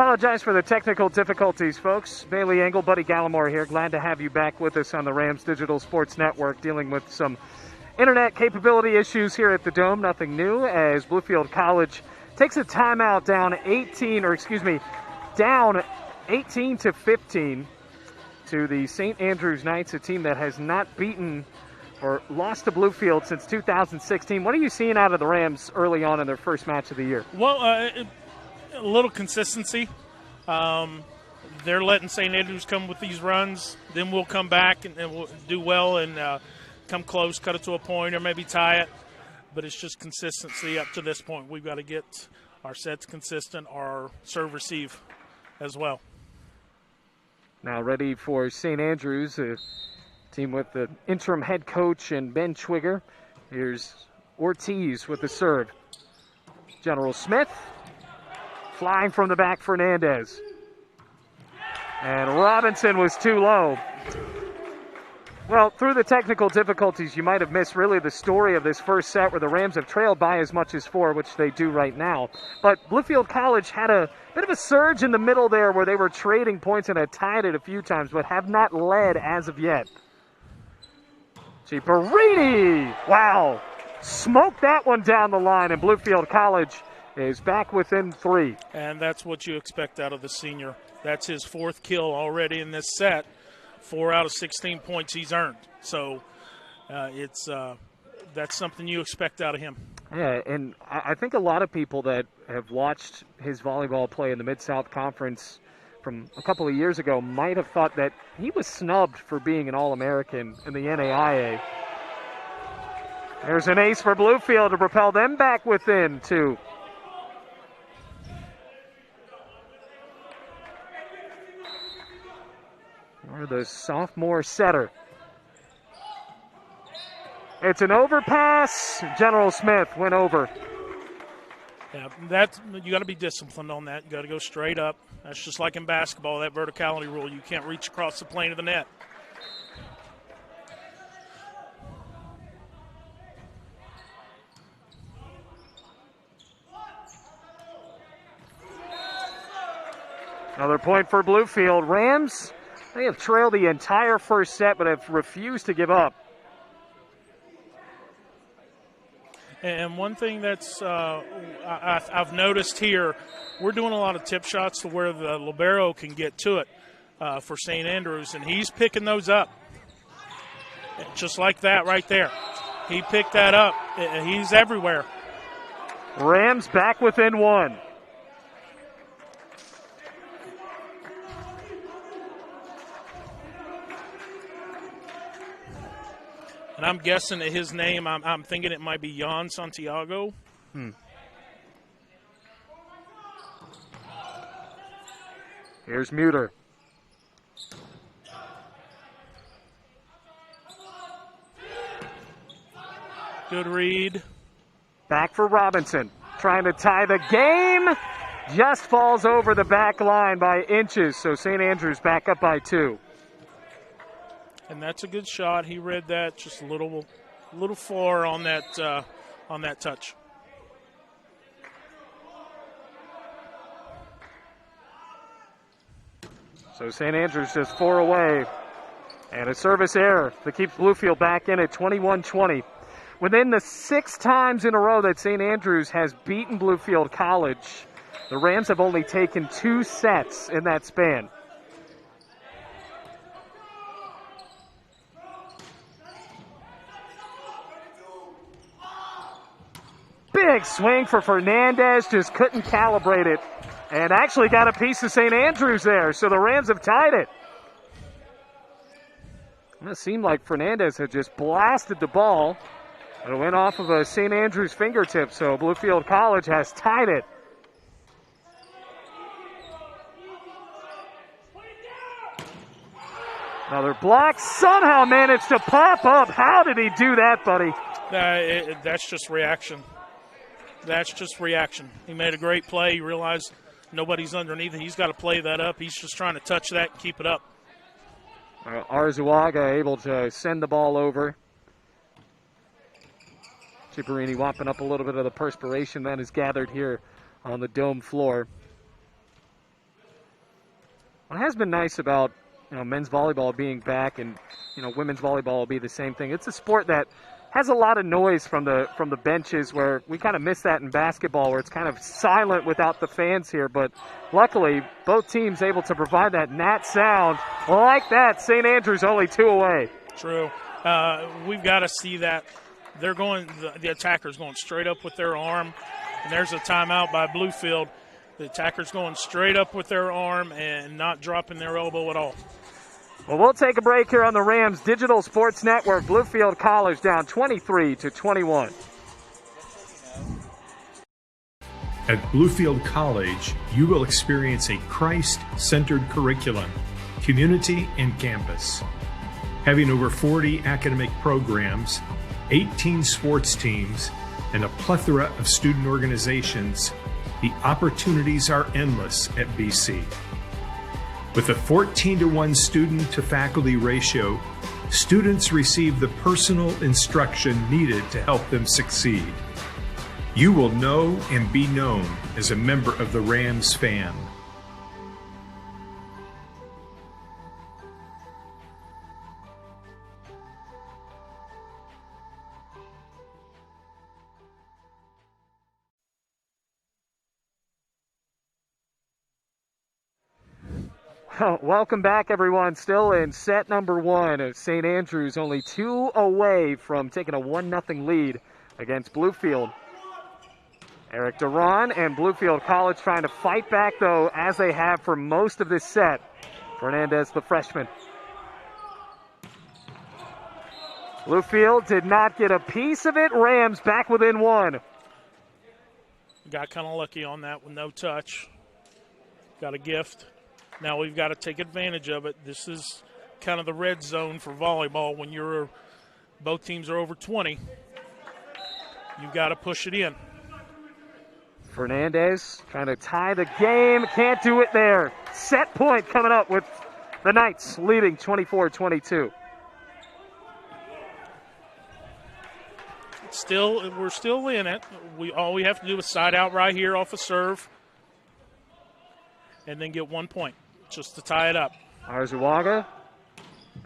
Apologize for the technical difficulties, folks. Bailey Engel, Buddy Gallimore here. Glad to have you back with us on the Rams Digital Sports Network, dealing with some internet capability issues here at the Dome. Nothing new as Bluefield College takes a timeout down 18 to 15 to the St. Andrews Knights, a team that has not beaten or lost to Bluefield since 2016. What are you seeing out of the Rams early on in their first match of the year? Well, a little consistency. They're letting St. Andrews come with these runs. Then we'll come back and we'll do well and come close, cut it to a point, or maybe tie it. But it's just consistency up to this point. We've got to get our sets consistent, our serve-receive as well. Now ready for St. Andrews, a team with the interim head coach and Ben Twigger. Here's Ortiz with the serve. General Smith. Flying from the back, Fernandez. And Robinson was too low. Well, through the technical difficulties, you might have missed really the story of this first set where the Rams have trailed by as much as 4, which they do right now. But Bluefield College had a bit of a surge in the middle there where they were trading points and had tied it a few times, but have not led as of yet. Ciparini! Wow! Smoked that one down the line, and Bluefield College is back within 3. And that's what you expect out of the senior. That's his 4th kill already in this set. 4 out of 16 points he's earned. So that's something you expect out of him. Yeah, and I think a lot of people that have watched his volleyball play in the Mid-South Conference from a couple of years ago might have thought that he was snubbed for being an All-American in the NAIA. There's an ace for Bluefield to propel them back within 2. Or the sophomore setter. It's an overpass. General Smith went over. Yeah, you got to be disciplined on that. You got to go straight up. That's just like in basketball, that verticality rule. You can't reach across the plane of the net. Another point for Bluefield. Rams, they have trailed the entire first set but have refused to give up. And one thing that's I've noticed here, we're doing a lot of tip shots to where the libero can get to it for St. Andrews, and he's picking those up. Just like that right there. He picked that up. He's everywhere. Rams back within 1. And I'm guessing that his name, I'm thinking it might be Jan Santiago. Here's Muter. Good read. Back for Robinson. Trying to tie the game. Just falls over the back line by inches. So St. Andrews back up by 2. And that's a good shot. He read that just a little far on that touch. So St. Andrews just 4 away. And a service error that keeps Bluefield back in at 21-20. Within the 6 times in a row that St. Andrews has beaten Bluefield College, the Rams have only taken 2 sets in that span. Big swing for Fernandez, just couldn't calibrate it. And actually got a piece of St. Andrews there, so the Rams have tied it. It seemed like Fernandez had just blasted the ball. It went off of a St. Andrews fingertip, so Bluefield College has tied it. Another block, somehow managed to pop up. How did he do that, buddy? That's just reaction. That's just reaction. He made a great play. He realized nobody's underneath it. He's got to play that up. He's just trying to touch that and keep it up. Arzuaga able to send the ball over. Ciparini whopping up a little bit of the perspiration that is gathered here on the dome floor. What has been nice about men's volleyball being back, and women's volleyball will be the same thing. It's a sport that has a lot of noise from the benches, where we kind of miss that in basketball, where it's kind of silent without the fans here. But luckily, both teams able to provide that nat sound like that. St. Andrews only 2 away. True. We've got to see that. They're going. The attacker's going straight up with their arm, and there's a timeout by Bluefield. The attacker's going straight up with their arm and not dropping their elbow at all. Well, we'll take a break here on the Rams Digital Sports Network. Bluefield College down 23-21. At Bluefield College, you will experience a Christ-centered curriculum, community, and campus. Having over 40 academic programs, 18 sports teams, and a plethora of student organizations, the opportunities are endless at BC. With a 14-to-1 student-to-faculty ratio, students receive the personal instruction needed to help them succeed. You will know and be known as a member of the Rams fan. Welcome back, everyone. Still in set number 1. St. Andrews only 2 away from taking a 1-0 lead against Bluefield. Eric Duran and Bluefield College trying to fight back, though, as they have for most of this set. Fernandez, the freshman. Bluefield did not get a piece of it. Rams back within 1. Got kind of lucky on that with no touch. Got a gift. Now we've got to take advantage of it. This is kind of the red zone for volleyball. When both teams are over 20, you've got to push it in. Fernandez trying to tie the game. Can't do it there. Set point coming up with the Knights leading 24-22. We're still in it. All we have to do is side out right here off a serve and then get 1 point just to tie it up. Arzuaga.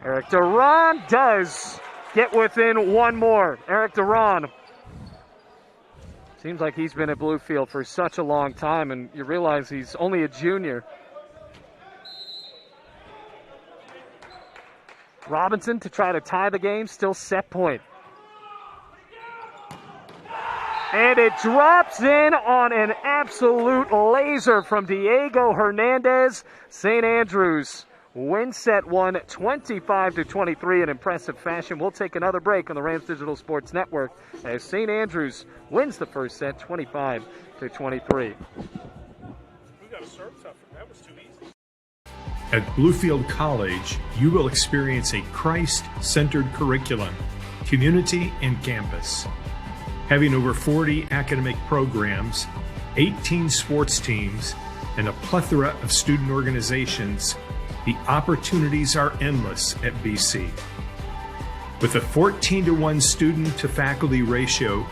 Eric Duran does get within 1 more. Eric Duran. Seems like he's been at Bluefield for such a long time, and you realize he's only a junior. Robinson to try to tie the game, still set point. And it drops in on an absolute laser from Diego Hernandez. St. Andrews wins set 1, 25-23 in impressive fashion. We'll take another break on the Rams Digital Sports Network as St. Andrews wins the first set, 25-23. We got a serve tougher. That was too easy. At Bluefield College, you will experience a Christ-centered curriculum, community, and campus. Having over 40 academic programs, 18 sports teams, and a plethora of student organizations, the opportunities are endless at BC. With a 14-to-1 student-to-faculty ratio,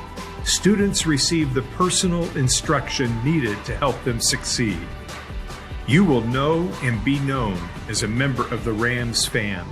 students receive the personal instruction needed to help them succeed. You will know and be known as a member of the Rams fan.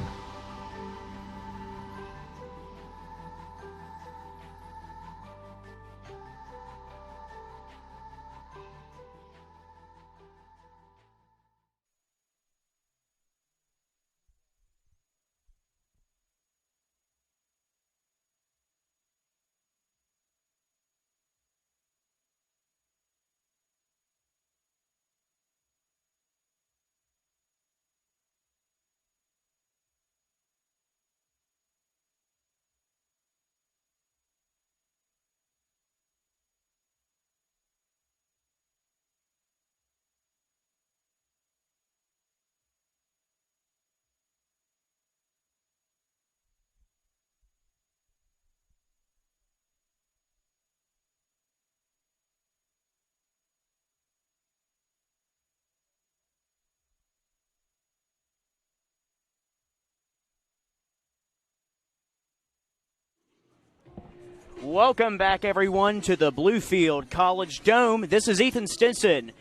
Welcome back, everyone, to the Bluefield College Dome. This is Ethan Stinson.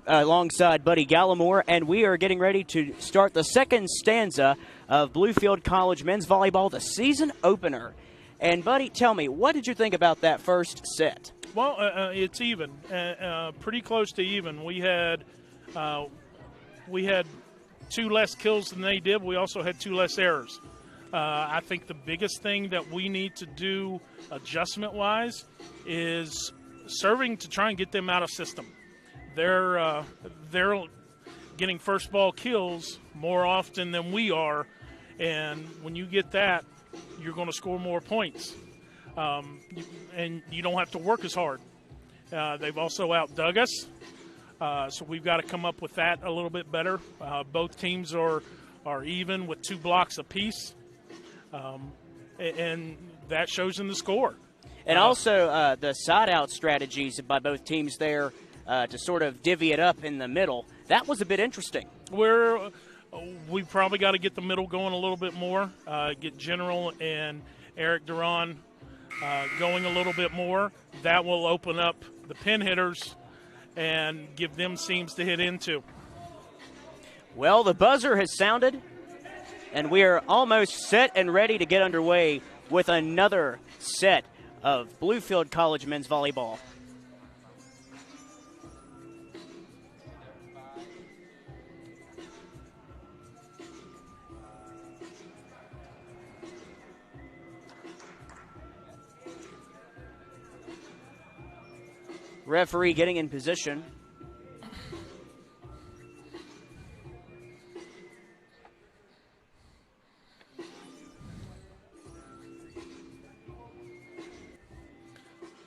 alongside Buddy Gallimore, and we are getting ready to start the second stanza of Bluefield College men's volleyball, the season opener. And, Buddy, tell me, what did you think about that first set? Well, it's even, pretty close to even. We had 2 less kills than they did. We also had 2 less errors. I think the biggest thing that we need to do adjustment-wise is serving to try and get them out of system. They're getting first ball kills more often than we are, and when you get that, you're going to score more points, and you don't have to work as hard. They've also outdug us, so we've got to come up with that a little bit better. Both teams are even with 2 blocks apiece, and that shows in the score. And also the side-out strategies by both teams there to sort of divvy it up in the middle. That was a bit interesting. We probably got to get the middle going a little bit more, get General and Eric Duran going a little bit more. That will open up the pin hitters and give them seams to hit into. Well, the buzzer has sounded, and we are almost set and ready to get underway with another set of Bluefield College men's volleyball. Referee getting in position.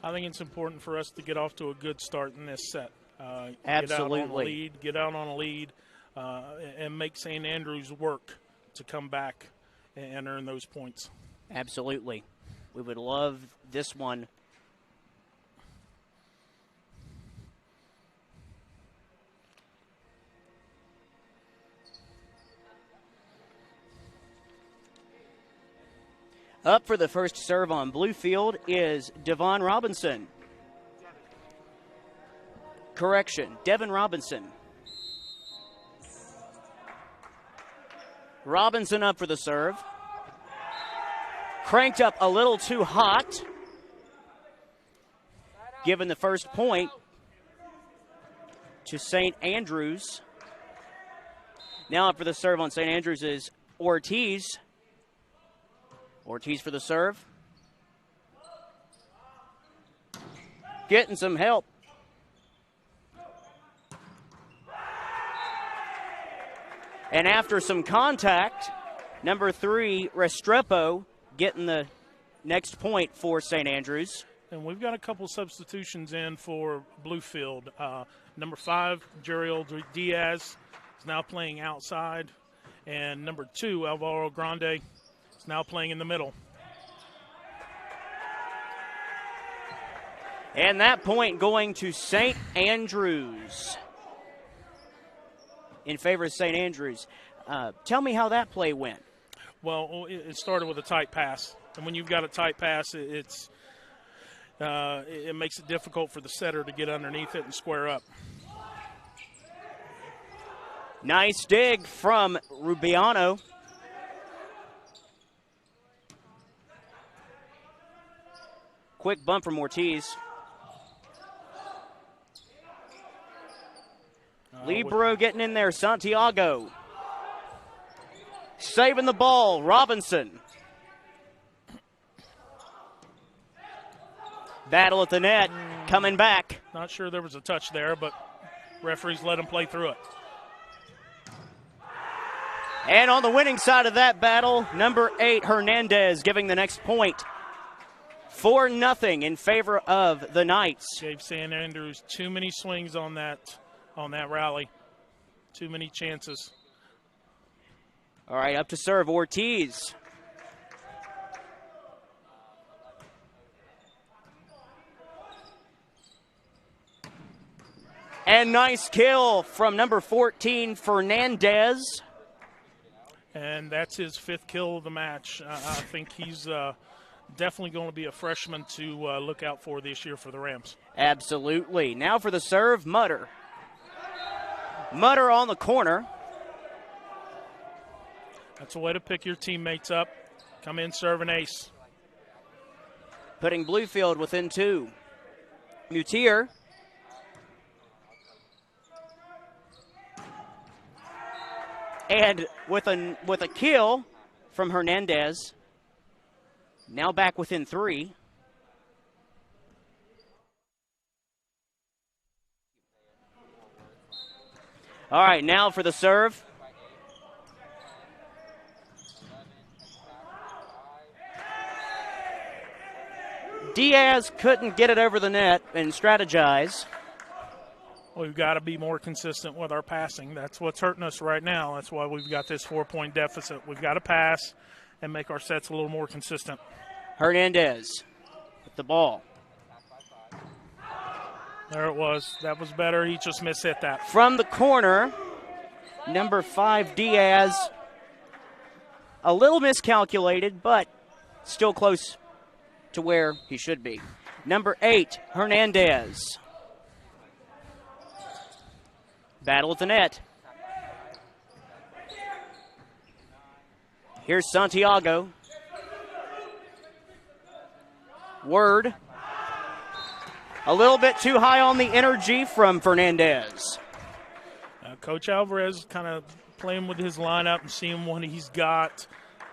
I think it's important for us to get off to a good start in this set. Absolutely. Get out on a lead, and make St. Andrews work to come back and earn those points. Absolutely. We would love this one. Up for the first serve on Bluefield is Devon Robinson. Correction, Devin Robinson. Robinson up for the serve. Cranked up a little too hot. Given the first point to St. Andrews. Now up for the serve on St. Andrews is Ortiz. Ortiz for the serve. Getting some help. And after some contact, number 3, Restrepo, getting the next point for St. Andrews. And we've got a couple substitutions in for Bluefield. Number 5, Jeriel Diaz, is now playing outside. And number 2, Alvaro Grande, is now playing in the middle. And that point going to St. Andrews. In favor of St. Andrews. Tell me how that play went. Well, it started with a tight pass. And when you've got a tight pass, it makes it difficult for the setter to get underneath it and square up. Nice dig from Rubiano. Quick bump from Ortiz. Libero getting in there, Santiago. Saving the ball, Robinson. Battle at the net, coming back. Not sure there was a touch there, but referees let him play through it. And on the winning side of that battle, number 8, Hernandez, giving the next point. 4-0 in favor of the Knights. Gave St. Andrews too many swings on that rally. Too many chances. All right, up to serve Ortiz. And nice kill from number 14, Fernandez. And that's his 5th kill of the match. I think he's definitely going to be a freshman to look out for this year for the Rams. Absolutely. Now for the serve, Mutter. Mutter on the corner. That's a way to pick your teammates up. Come in, serve an ace. Putting Bluefield within 2. Mutier. And with a kill from Hernandez. Now back within 3. All right, now for the serve. Diaz couldn't get it over the net and strategize. We've got to be more consistent with our passing. That's what's hurting us right now. That's why we've got this 4-point deficit. We've got to pass and make our sets a little more consistent. Hernandez with the ball. There it was. That was better. He just mishit that. From the corner, number 5, Diaz. A little miscalculated, but still close to where he should be. Number 8, Hernandez. Battle at the net. Here's Santiago. Word. A little bit too high on the energy from Fernandez. Coach Alvarez kind of playing with his lineup and seeing what he's got.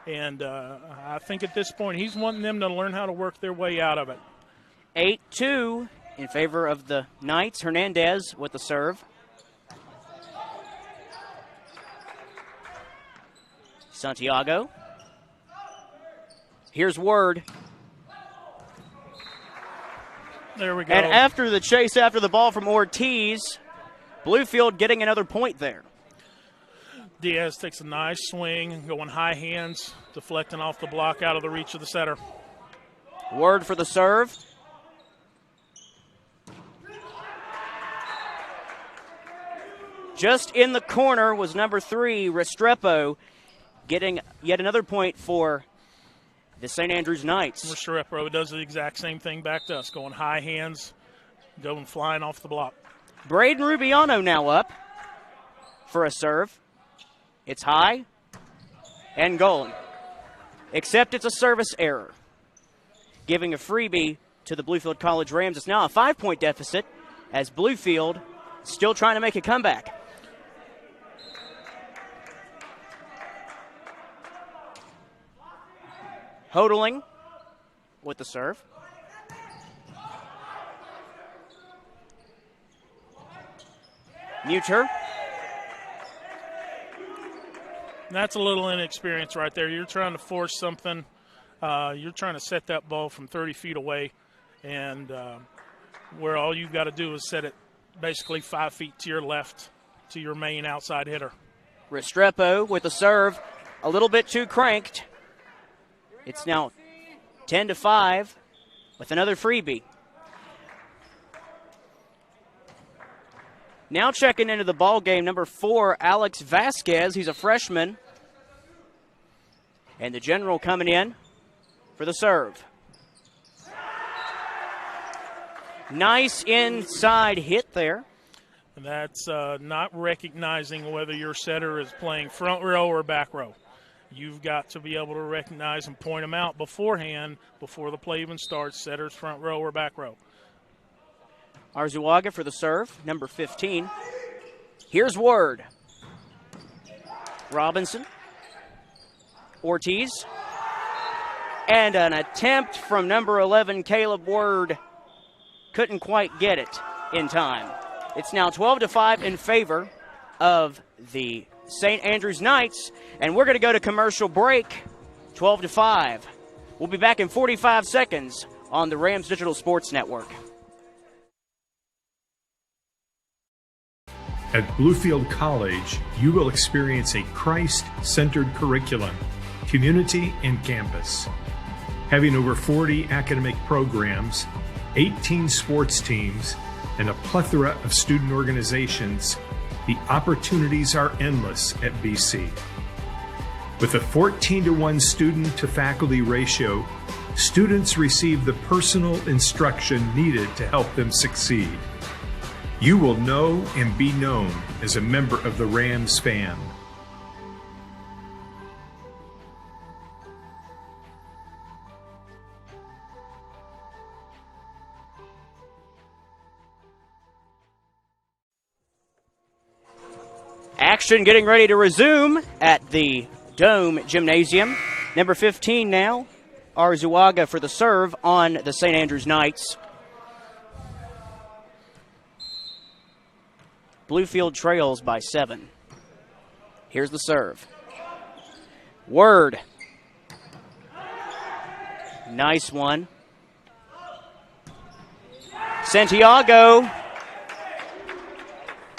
And I think at this point he's wanting them to learn how to work their way out of it. 8-2 in favor of the Knights. Hernandez with the serve. Santiago. Here's Word. There we go. And after the chase after the ball from Ortiz, Bluefield getting another point there. Diaz takes a nice swing, going high hands, deflecting off the block out of the reach of the setter. Word for the serve. Just in the corner was number 3, Restrepo, getting yet another point for the St. Andrews Knights. Restrepo does the exact same thing back to us, going high hands, going flying off the block. Braden Rubiano now up for a serve. It's high and goal. Except it's a service error, giving a freebie to the Bluefield College Rams. It's now a 5-point deficit as Bluefield still trying to make a comeback. Hodling with the serve. Muter. That's a little inexperience right there. You're trying to force something. You're trying to set that ball from 30 feet away, and where all you've got to do is set it basically 5 feet to your left to your main outside hitter. Restrepo with the serve. A little bit too cranked. It's now 10-5 with another freebie. Now checking into the ball game, number 4, Alex Vasquez. He's a freshman. And the general coming in for the serve. Nice inside hit there. And that's not recognizing whether your setter is playing front row or back row. You've got to be able to recognize and point them out beforehand, before the play even starts, setters front row or back row. Arzuaga for the serve, number 15. Here's Word. Robinson. Ortiz. And an attempt from number 11, Caleb Word. Couldn't quite get it in time. It's now 12-5 in favor of the St. Andrews Knights, and we're going to go to commercial break, 12-5. We'll be back in 45 seconds on the Rams Digital Sports Network. At Bluefield College, you will experience a Christ-centered curriculum, community, and campus. Having over 40 academic programs, 18 sports teams, and a plethora of student organizations, the opportunities are endless at BC. With a 14-to-1 student-to-faculty ratio, students receive the personal instruction needed to help them succeed. You will know and be known as a member of the Rams fam. Action getting ready to resume at the Dome Gymnasium. Number 15 now, Arzuaga for the serve on the St. Andrews Knights. Bluefield trails by 7. Here's the serve. Word. Nice one. Santiago.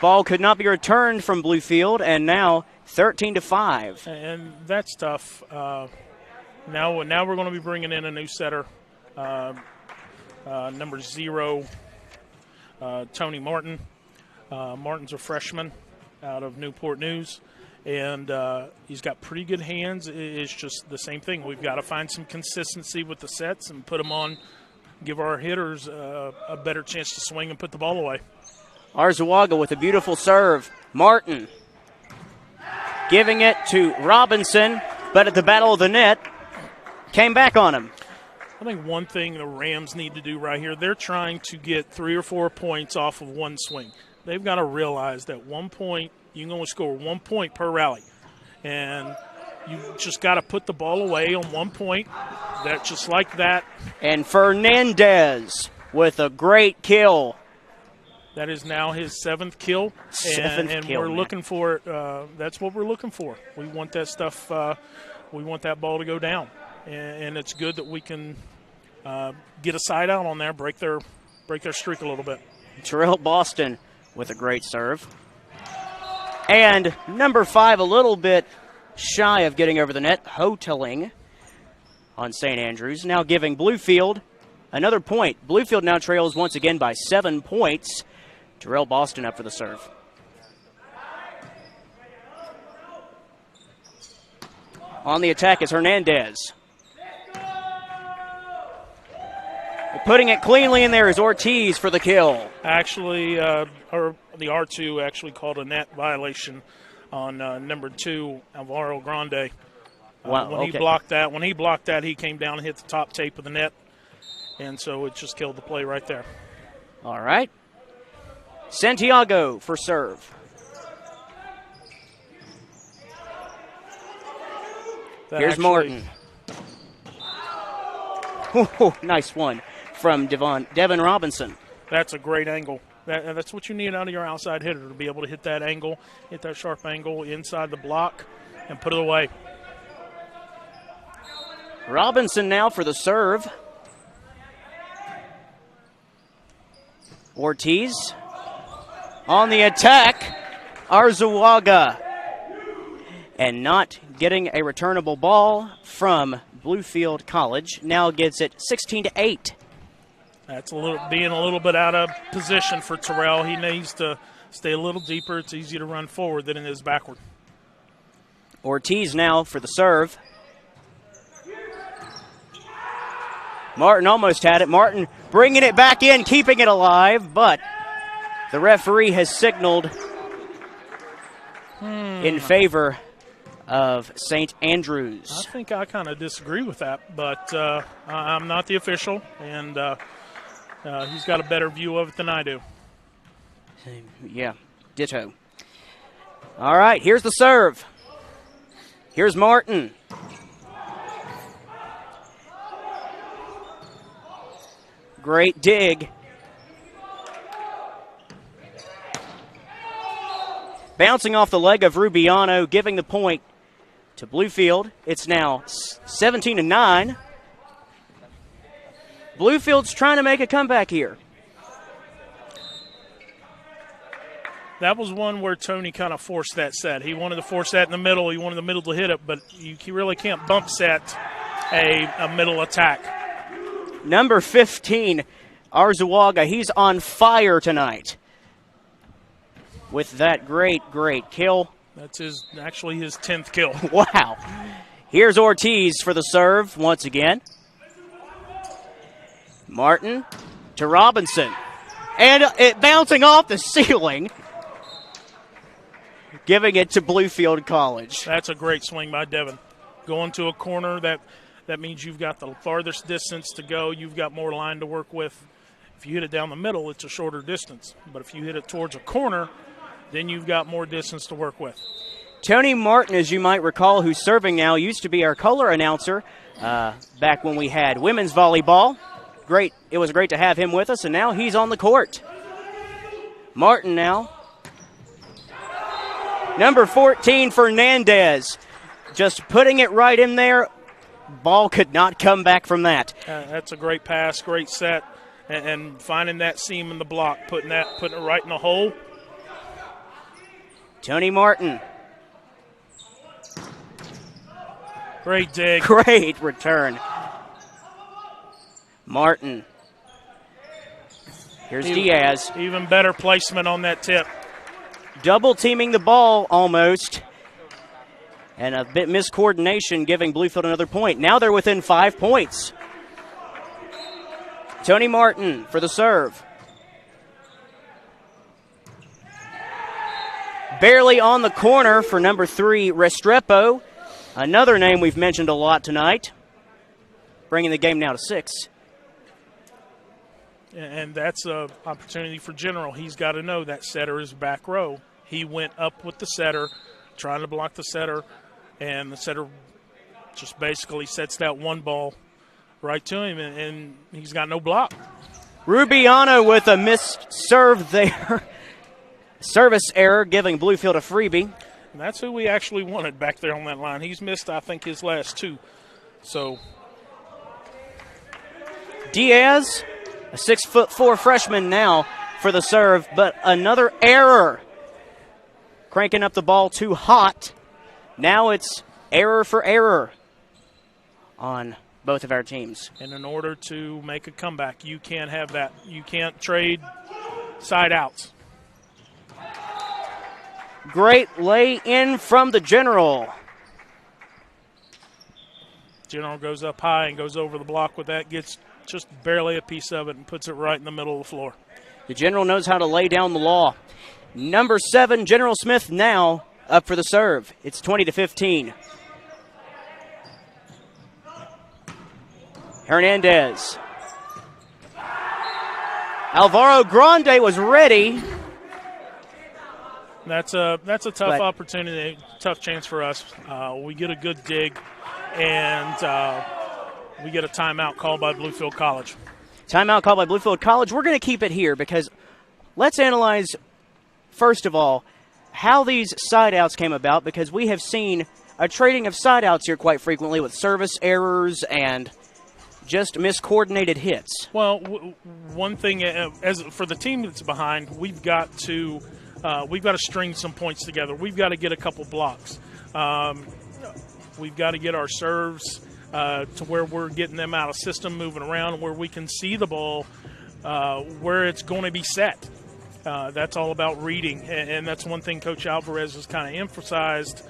Ball could not be returned from Bluefield, and now 13-5. And that's tough. Now we're going to be bringing in a new setter, number 0, Tony Martin. Martin's a freshman out of Newport News, and he's got pretty good hands. It's just the same thing. We've got to find some consistency with the sets and put them on, give our hitters a better chance to swing and put the ball away. Arzuaga with a beautiful serve. Martin giving it to Robinson, but at the battle of the net, came back on him. I think one thing the Rams need to do right here, they're trying to get 3 or 4 points off of one swing. They've got to realize that 1 point, you can only score 1 point per rally. And you just got to put the ball away on 1 point. That just like that. And Fernandez with a great kill. That is now his 7th kill. And we're looking for it. That's what we're looking for. We want that stuff. We want that ball to go down. And it's good that we can get a side out on there, break their streak a little bit. Terrell Boston with a great serve. And number 5 a little bit shy of getting over the net, Hoteling on St. Andrews, now giving Bluefield another point. Bluefield now trails once again by 7 points. Terrell Boston up for the serve. On the attack is Hernandez. Putting it cleanly in there is Ortiz for the kill. Actually, the R2 actually called a net violation on number 2, Alvaro Grande. Wow, when he blocked that, he came down and hit the top tape of the net, and so it just killed the play right there. All right. Santiago for serve. Here's Martin. Oh, nice one from Devin Robinson. That's a great angle. That's what you need out of your outside hitter, to be able to hit that angle, hit that sharp angle inside the block, and put it away. Robinson now for the serve. Ortiz on the attack. Arzuaga. And not getting a returnable ball from Bluefield College. Now gets it 16-8. That's being a little bit out of position for Terrell. He needs to stay a little deeper. It's easier to run forward than it is backward. Ortiz now for the serve. Martin almost had it. Martin bringing it back in, keeping it alive, but the referee has signaled in favor of St. Andrews. I think I kind of disagree with that, but I'm not the official, and he's got a better view of it than I do. Yeah, ditto. All right, here's the serve. Here's Martin. Great dig. Bouncing off the leg of Rubiano, giving the point to Bluefield. It's now 17-9. Bluefield's trying to make a comeback here. That was one where Tony kind of forced that set. He wanted to force that in the middle. He wanted the middle to hit it, but you really can't bump set a middle attack. Number 15, Arzuaga. He's on fire tonight with that great kill. That's actually his 10th kill. Wow. Here's Ortiz for the serve once again. Martin to Robinson. And it bouncing off the ceiling, giving it to Bluefield College. That's a great swing by Devin. Going to a corner, that means you've got the farthest distance to go. You've got more line to work with. If you hit it down the middle, it's a shorter distance. But if you hit it towards a corner, then you've got more distance to work with. Tony Martin, as you might recall, who's serving now, used to be our color announcer back when we had women's volleyball. Great. It was great to have him with us, and now he's on the court. Martin now. Number 14, Fernandez. Just putting it right in there. Ball could not come back from that. That's a great pass, great set, and finding that seam in the block, putting it right in the hole. Tony Martin. Great dig. Great return. Martin. Here's Diaz. Even better placement on that tip. Double teaming the ball almost. And a bit miscoordination giving Bluefield another point. Now they're within 5 points. Tony Martin for the serve. Barely on the corner for number 3, Restrepo. Another name we've mentioned a lot tonight. Bringing the game now to 6. And that's an opportunity for General. He's got to know that setter is back row. He went up with the setter, trying to block the setter, and the setter just basically sets that one ball right to him, and he's got no block. Rubiano with a missed serve there. Service error giving Bluefield a freebie. And that's who we actually wanted back there on that line. He's missed, I think, his last 2. So Diaz, a 6'4" freshman now for the serve, but another error. Cranking up the ball too hot. Now it's error for error on both of our teams. And in order to make a comeback, you can't have that. You can't trade side outs. Great lay in from the General. General goes up high and goes over the block with that, gets just barely a piece of it and puts it right in the middle of the floor. The General knows how to lay down the law. Number 7, General Smith now up for the serve. It's 20-15. Hernandez. Alvaro Grande was ready. That's a tough opportunity, tough chance for us. We get a good dig, and we get a timeout called by Bluefield College. Timeout called by Bluefield College. We're going to keep it here because let's analyze, first of all, how these side outs came about, because we have seen a trading of side outs here quite frequently with service errors and just miscoordinated hits. Well, one thing, as for the team that's behind, we've got to string some points together. We've got to get a couple blocks. We've got to get our serves to where we're getting them out of system, moving around, where we can see the ball where it's going to be set. That's all about reading, and that's one thing Coach Alvarez has kind of emphasized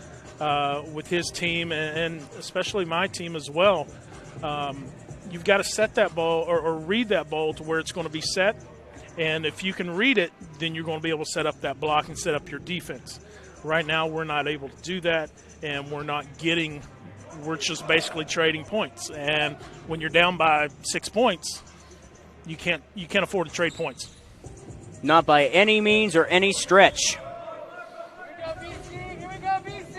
with his team, and especially my team as well. You've got to set that ball or read that ball to where it's going to be set, and if you can read it, then you're going to be able to set up that block and set up your defense. Right now, we're not able to do that, and we're just basically trading points. And when you're down by 6 points, you can't afford to trade points. Not by any means or any stretch. Here we go, BC! Here we go, BC!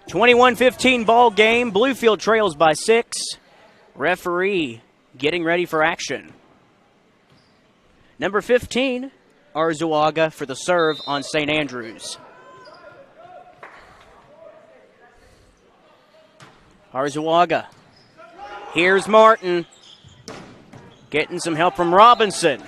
21-15 ball game. Bluefield trails by 6. Referee getting ready for action. Number 15, Arzuaga for the serve on St. Andrews. Arzuaga. Here's Martin. Getting some help from Robinson.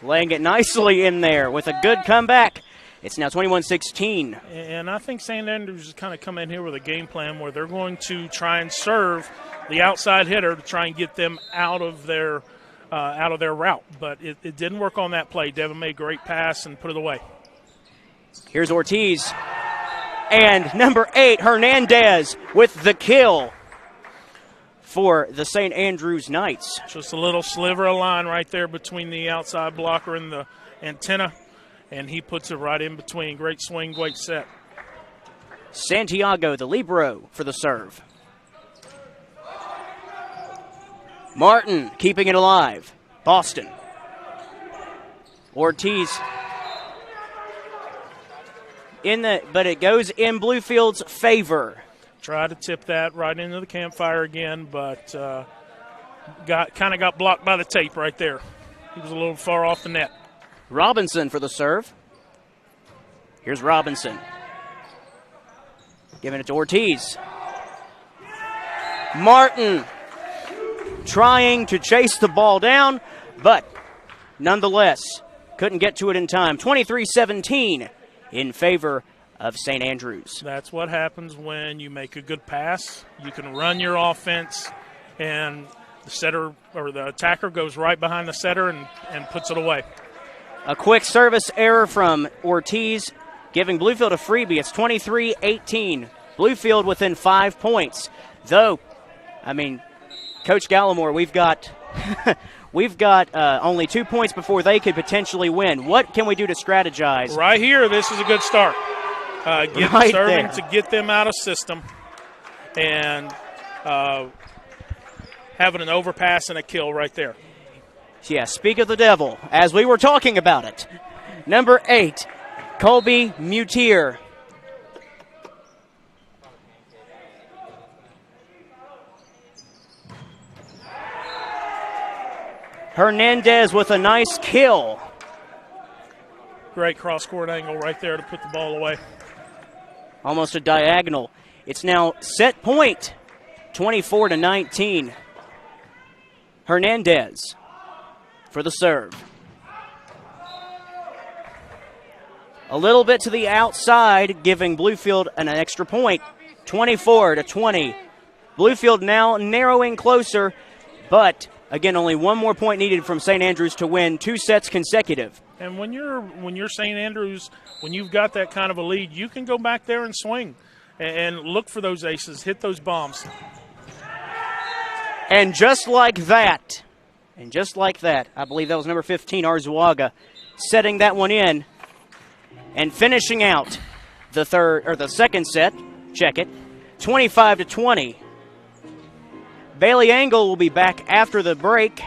Laying it nicely in there with a good comeback. It's now 21-16. And I think St. Andrews has kind of come in here with a game plan where they're going to try and serve the outside hitter to try and get them out of their route. But it didn't work on that play. Devin made a great pass and put it away. Here's Ortiz. And number 8, Hernandez with the kill. for the St. Andrews Knights. Just a little sliver of line right there between the outside blocker and the antenna, and he puts it right in between. Great swing, great set. Santiago, the libero, for the serve. Martin keeping it alive. Boston. Ortiz but it goes in Bluefield's favor. Tried to tip that right into the campfire again, but got blocked by the tape right there. He was a little far off the net. Robinson for the serve. Here's Robinson. Giving it to Ortiz. Martin trying to chase the ball down, but nonetheless couldn't get to it in time. 23-17 in favor of St. Andrews. That's what happens when you make a good pass. You can run your offense, and the setter or the attacker goes right behind the setter and puts it away. A quick service error from Ortiz, giving Bluefield a freebie. It's 23-18. Bluefield within 5 points. Though, I mean, Coach Gallimore, we've got only 2 points before they could potentially win. What can we do to strategize? Right here, this is a good start. Serving there to get them out of system, and having an overpass and a kill right there. Yeah, speak of the devil, as we were talking about it. Number 8, Colby Mutier. Hernandez with a nice kill. Great cross-court angle right there to put the ball away. Almost a diagonal. It's now set point, 24-19. Hernandez for the serve. A little bit to the outside, giving Bluefield an extra point, 24-20. Bluefield now narrowing closer, but again, only one more point needed from St. Andrews to win 2 sets consecutive. And when you're St. Andrews, when you've got that kind of a lead, you can go back there and swing and look for those aces, hit those bombs. And just like that, I believe that was number 15, Arzuaga, setting that one in and finishing out the second set. Check it, 25-20. Bailey Angle will be back after the break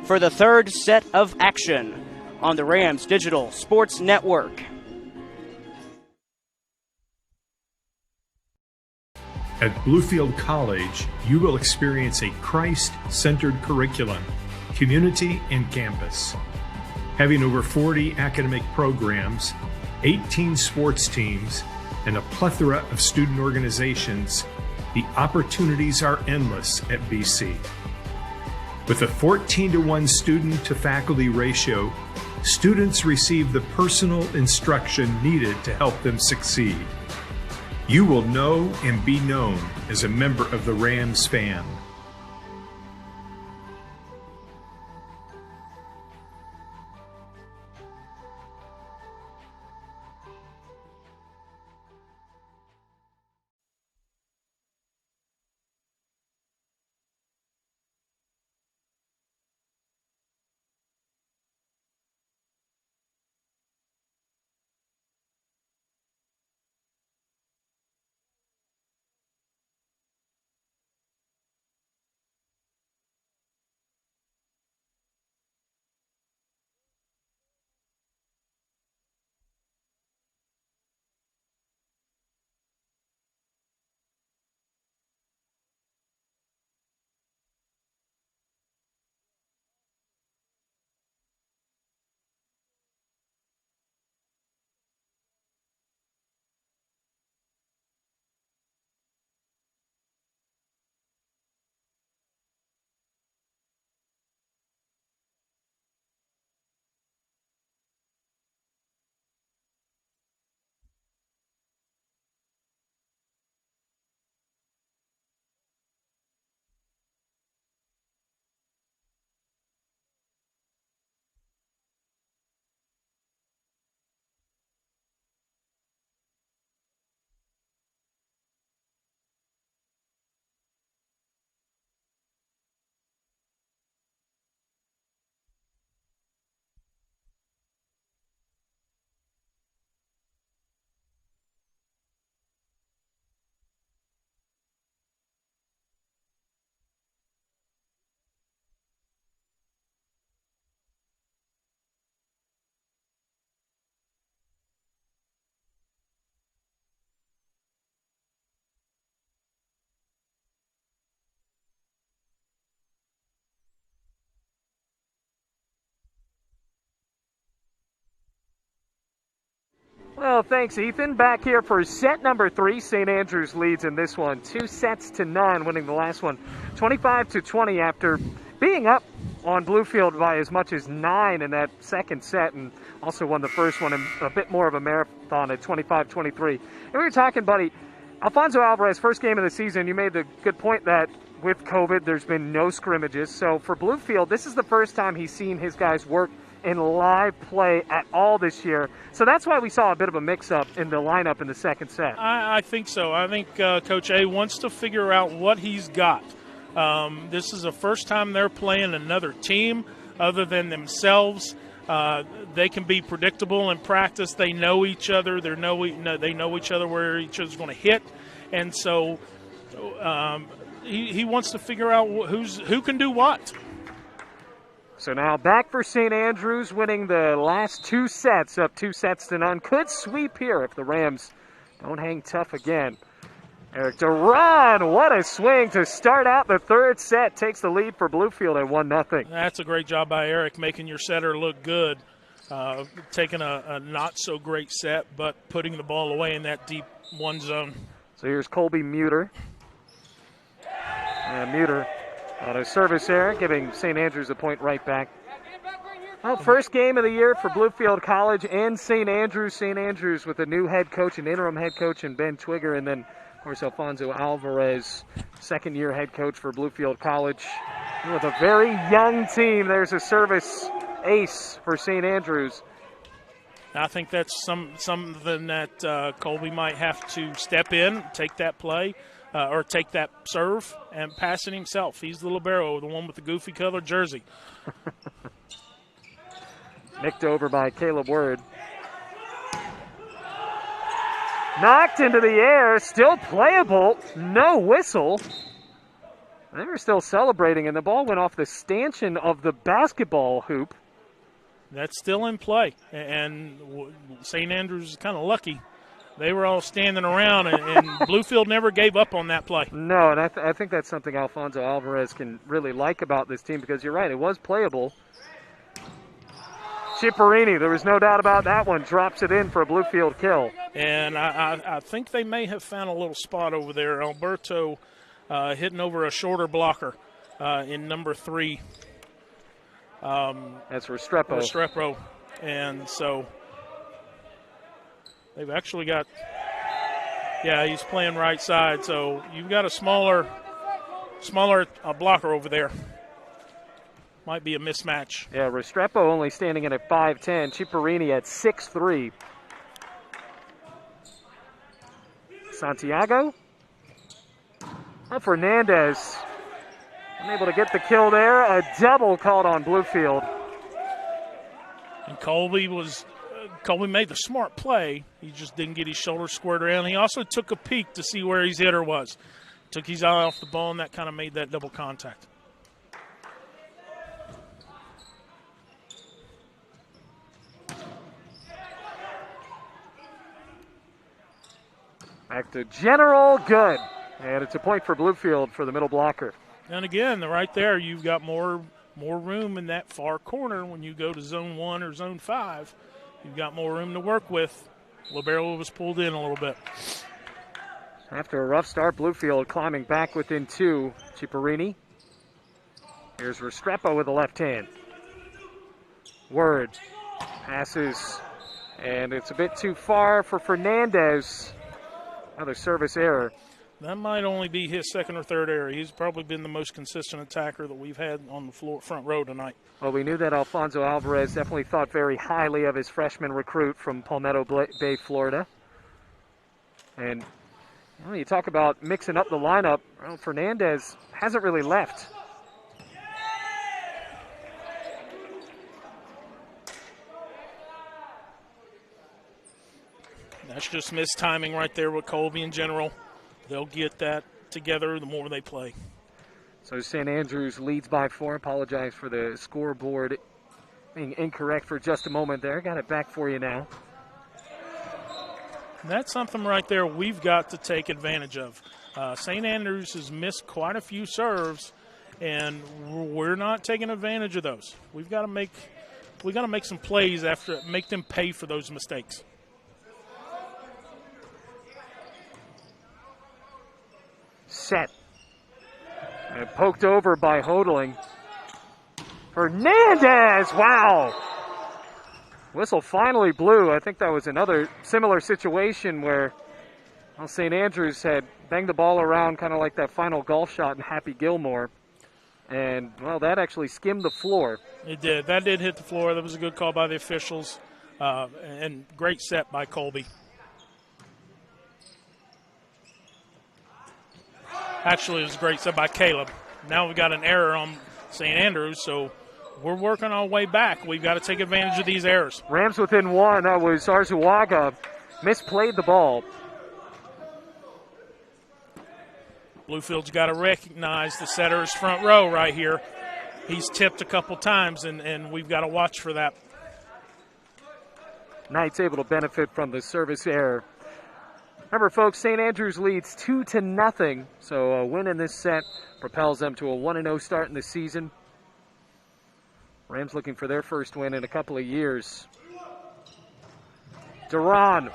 for the third set of action on the Rams Digital Sports Network. At Bluefield College, you will experience a Christ-centered curriculum, community, and campus. Having over 40 academic programs, 18 sports teams, and a plethora of student organizations, the opportunities are endless at BC. With a 14-to-1 student-to-faculty ratio, students receive the personal instruction needed to help them succeed. You will know and be known as a member of the Rams fan. Well, thanks, Ethan. Back here for set number 3. St. Andrews leads in this one, 2-0, winning the last one 25-20 after being up on Bluefield by as much as 9 in that second set, and also won the first one in a bit more of a marathon at 25-23. And we were talking, buddy, Alfonso Alvarez, first game of the season, you made the good point that with COVID, there's been no scrimmages. So for Bluefield, this is the first time he's seen his guys work in live play at all this year. So that's why we saw a bit of a mix-up in the lineup in the second set. I think so. I think Coach A wants to figure out what he's got. This is the first time they're playing another team other than themselves. They can be predictable in practice. They know each other. They know each other where each other's going to hit. And so he wants to figure out who can do what. So now back for St. Andrews, winning the last 2 sets, up 2-0. Could sweep here if the Rams don't hang tough again. Eric Duran, what a swing to start out the third set. Takes the lead for Bluefield at 1-0. That's a great job by Eric, making your setter look good. Taking a not-so-great set, but putting the ball away in that deep one zone. So here's Colby Muter. And Muter on a service error, giving St. Andrews a point right back. Well, first game of the year for Bluefield College and St. Andrews. St. Andrews with a new head coach, an interim head coach in Ben Twigger, and then, of course, Alfonso Alvarez, second-year head coach for Bluefield College. With a very young team, there's a service ace for St. Andrews. I think that's something that Colby might have to step in, take that play, or take that serve and pass it himself. He's the libero, the one with the goofy colored jersey. Nicked over by Caleb Word. Knocked into the air, still playable, no whistle. They were still celebrating, and the ball went off the stanchion of the basketball hoop. That's still in play, and St. Andrews is kind of lucky. They were all standing around, and Bluefield never gave up on that play. No, and I think that's something Alfonso Alvarez can really like about this team, because you're right, it was playable. Ciparini, there was no doubt about that one, drops it in for a Bluefield kill. And I think they may have found a little spot over there. Alberto hitting over a shorter blocker in number 3. That's Restrepo. And so they've actually got, he's playing right side. So you've got a smaller blocker over there. Might be a mismatch. Yeah, Restrepo only standing in at 5'10", Ciparini at 6'3". Santiago. Fernandez unable to get the kill there. A double called on Bluefield. And Colby made the smart play. He just didn't get his shoulder squared around. He also took a peek to see where his hitter was. Took his eye off the ball, and that kind of made that double contact. Back to General, good. And it's a point for Bluefield for the middle blocker. And again, right there, you've got more room in that far corner when you go to zone 1 or zone 5. You've got more room to work with. Libero was pulled in a little bit. After a rough start, Bluefield climbing back within 2. Ciparini. Here's Restrepo with the left hand. Word passes, and it's a bit too far for Fernandez. Another service error. That might only be his second or third error. He's probably been the most consistent attacker that we've had on the front row tonight. Well, we knew that Alfonso Alvarez definitely thought very highly of his freshman recruit from Palmetto Bay, Florida. And you talk about mixing up the lineup. Well, Fernandez hasn't really left. That's just missed timing right there with Colby in general. They'll get that together the more they play. So St. Andrews leads by 4. Apologize for the scoreboard being incorrect for just a moment there. Got it back for you now. That's something right there we've got to take advantage of. St. Andrews has missed quite a few serves, and we're not taking advantage of those. We've got to make some plays make them pay for those mistakes. set. And poked over by Hodling. Hernandez, wow! Whistle finally blew. I think that was another similar situation where St. Andrews had banged the ball around kind of like that final golf shot in Happy Gilmore. And, well, that actually skimmed the floor. It did. That did hit the floor. That was a good call by the officials. And great set by Colby. Actually, it was a great set by Caleb. Now we've got an error on St. Andrews, so we're working our way back. We've got to take advantage of these errors. Rams within one. That was Arzuaga. Misplayed the ball. Bluefield's got to recognize the setter's front row right here. He's tipped a couple times, and we've got to watch for that. Knight's able to benefit from the service error. Remember, folks, St. Andrews leads 2-0, so a win in this set propels them to a 1-0 start in the season. Rams looking for their first win in a couple of years. Duran.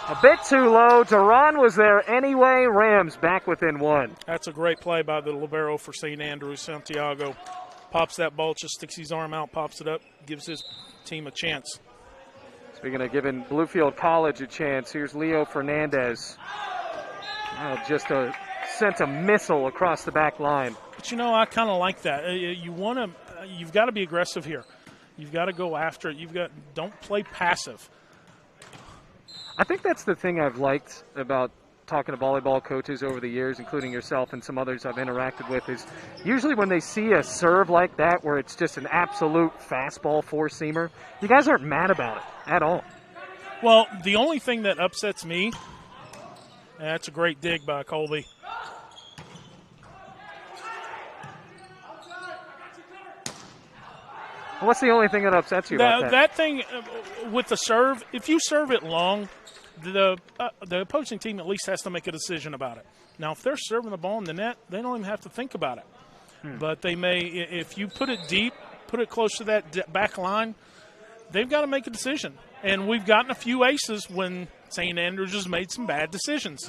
A bit too low. Duran was there anyway. Rams back within one. That's a great play by the libero for St. Andrews. Santiago pops that ball, just sticks his arm out, pops it up, gives his team a chance. Speaking of giving Bluefield College a chance, here's Leo Fernandez. Just sent a missile across the back line. But, I kind of like that. You've got to be aggressive here. You've got to go after it. Don't play passive. I think that's the thing I've liked about talking to volleyball coaches over the years, including yourself and some others I've interacted with, is usually when they see a serve like that where it's just an absolute fastball four-seamer, you guys aren't mad about it at all. Well, the only thing that upsets me, that's a great dig by Colby. What's the only thing that upsets you about that? That thing with the serve, if you serve it long, the opposing team at least has to make a decision about it. Now, if they're serving the ball in the net, they don't even have to think about it. But they may, if you put it deep, put it close to that back line, they've got to make a decision. And we've gotten a few aces when St. Andrews has made some bad decisions.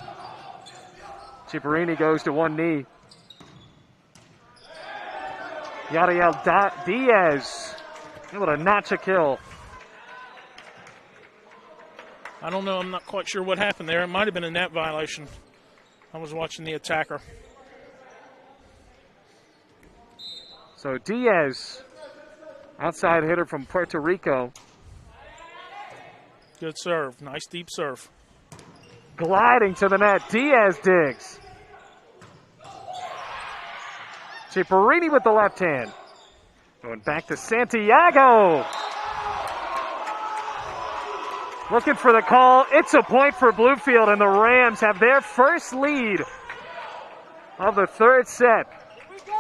Ciparini goes to one knee. Yadiel Diaz able to notch a kill. I don't know. I'm not quite sure what happened there. It might have been a net violation. I was watching the attacker. So Diaz, outside hitter from Puerto Rico. Good serve. Nice deep serve. Gliding to the net. Diaz digs. Ciparini with the left hand. Going back to Santiago. Looking for the call. It's a point for Bluefield, and the Rams have their first lead of the third set.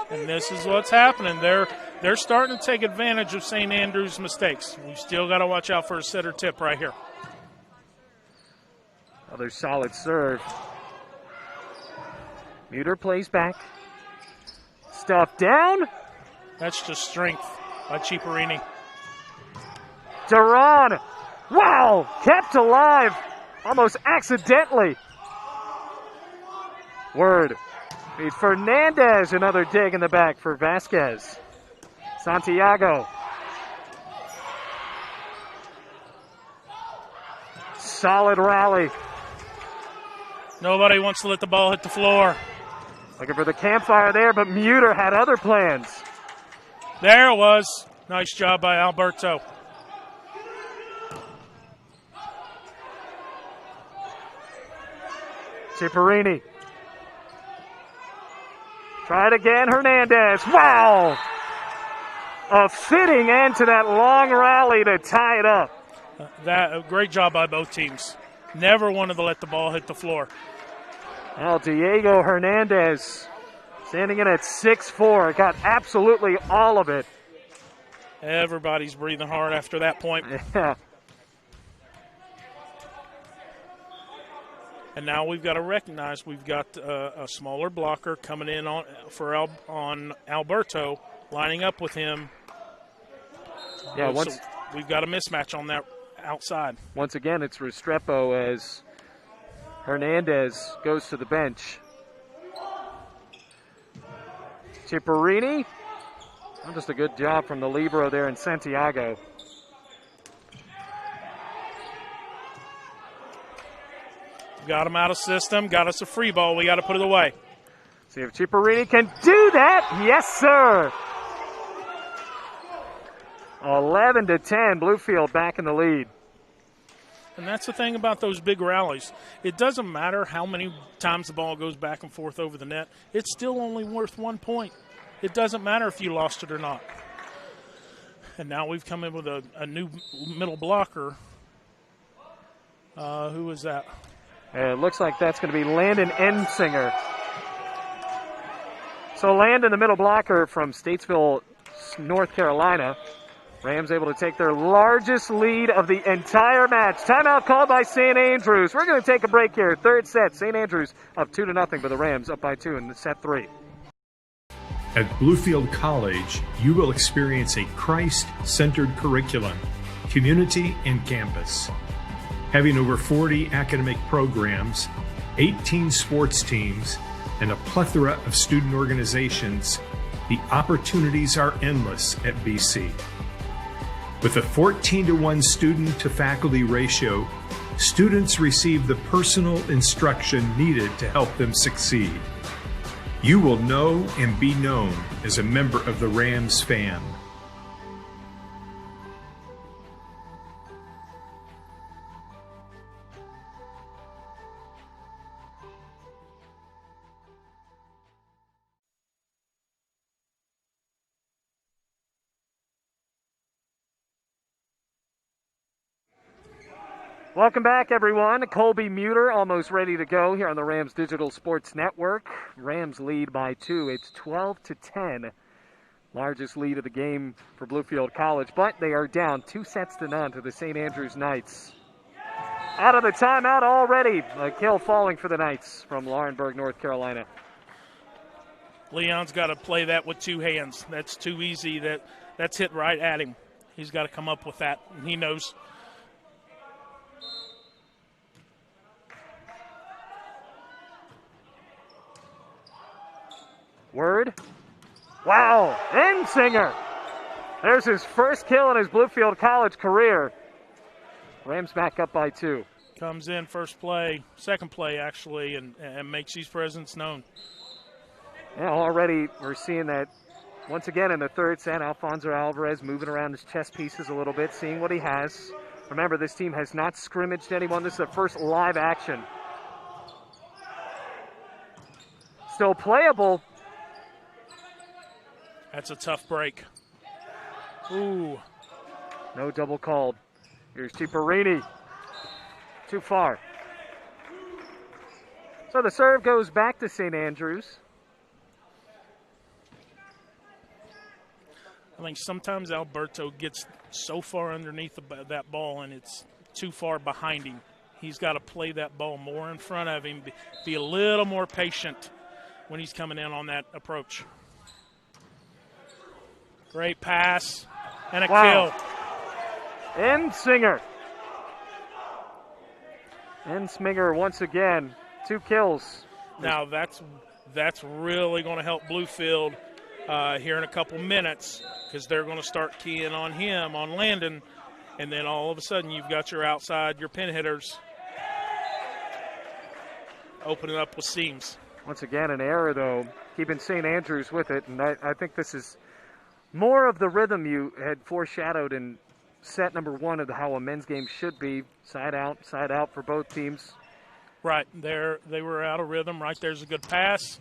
And this is what's happening. They're starting to take advantage of St. Andrews' mistakes. We've still got to watch out for a setter tip right here. Another solid serve. Muter plays back. Stuff down. That's just strength by Ciparini. Duran. Wow! Kept alive. Almost accidentally. Word. He's Fernandez. Another dig in the back for Vasquez. Santiago. Solid rally. Nobody wants to let the ball hit the floor. Looking for the campfire there, but Muter had other plans. There it was. Nice job by Alberto. Ciparini. Try it again, Hernandez. Wow! A fitting end to that long rally to tie it up. A great job by both teams. Never wanted to let the ball hit the floor. Well, Diego Hernandez standing in at 6'4", got absolutely all of it. Everybody's breathing hard after that point. Yeah. And now we've got to recognize we've got a smaller blocker coming in on Alberto, lining up with him. Yeah, so we've got a mismatch on that outside. Once again, it's Restrepo as Hernandez goes to the bench. Ciparini. Well, just a good job from the libero there in Santiago. Got him out of system. Got us a free ball. We got to put it away. See if Ciparini can do that. Yes, sir. 11-10. Bluefield back in the lead. And that's the thing about those big rallies. It doesn't matter how many times the ball goes back and forth over the net. It's still only worth 1 point. It doesn't matter if you lost it or not. And now we've come in with a new middle blocker. Who was that? It looks like that's going to be Landon Endsinger. So Landon, the middle blocker from Statesville, North Carolina. Rams able to take their largest lead of the entire match. Timeout called by St. Andrews. We're going to take a break here. Third set, St. Andrews up 2-0, but the Rams up by 2 in set 3. At Bluefield College, you will experience a Christ-centered curriculum, community, and campus. Having over 40 academic programs, 18 sports teams, and a plethora of student organizations, the opportunities are endless at BC. With a 14-to-1 student-to-faculty ratio, students receive the personal instruction needed to help them succeed. You will know and be known as a member of the Rams fam. Welcome back, everyone. Colby Muter almost ready to go here on the Rams Digital Sports Network. Rams lead by 2. It's 12-10. Largest lead of the game for Bluefield College, but they are down 2-0 to the St. Andrews Knights. Out of the timeout already. A kill falling for the Knights from Laurinburg, North Carolina. Leon's got to play that with 2 hands. That's too easy. That's hit right at him. He's got to come up with that, and he knows. Word. Wow. Endsinger. There's his first kill in his Bluefield College career. Rams back up by 2. Comes in second play actually, and makes his presence known. Yeah, already we're seeing that once again in the third set. Alfonso Alvarez moving around his chess pieces a little bit, seeing what he has. Remember, this team has not scrimmaged anyone. This is their first live action. Still playable. That's a tough break. Ooh. No double called. Here's Ciparini. Too far. So the serve goes back to St. Andrews. I think sometimes Alberto gets so far underneath that ball and it's too far behind him. He's got to play that ball more in front of him, be a little more patient when he's coming in on that approach. Great pass and a kill. Endsinger. Endsinger once again, 2 kills. Now that's really going to help Bluefield here in a couple minutes because they're going to start keying on him, on Landon, and then all of a sudden you've got your outside, your pin hitters opening up with seams. Once again, an error, though, keeping St. Andrews with it, and I think this is more of the rhythm you had foreshadowed in set number 1 of how a men's game should be. Side out for both teams. Right, they were out of rhythm. Right there's a good pass.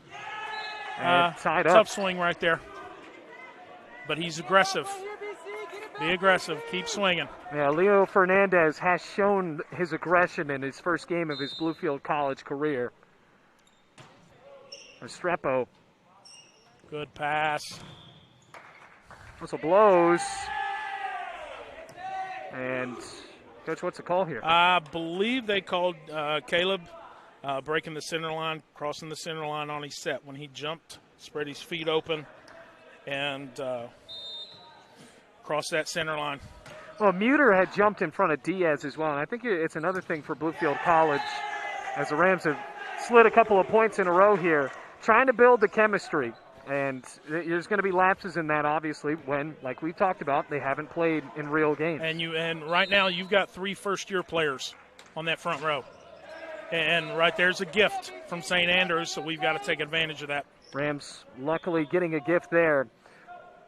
Tied up. Tough swing right there. But he's aggressive. Be aggressive. Keep swinging. Yeah, Leo Fernandez has shown his aggression in his first game of his Bluefield College career. Restrepo. Good pass. Whistle blows. And, Coach, what's the call here? I believe they called Caleb breaking the center line, crossing the center line on his set when he jumped, spread his feet open, and crossed that center line. Well, Muter had jumped in front of Diaz as well, and I think it's another thing for Bluefield College as the Rams have slid a couple of points in a row here, trying to build the chemistry. And there's going to be lapses in that, obviously, when, like we talked about, they haven't played in real games. And right now you've got 3 first-year players on that front row. And right there's a gift from St. Andrews, so we've got to take advantage of that. Rams luckily getting a gift there.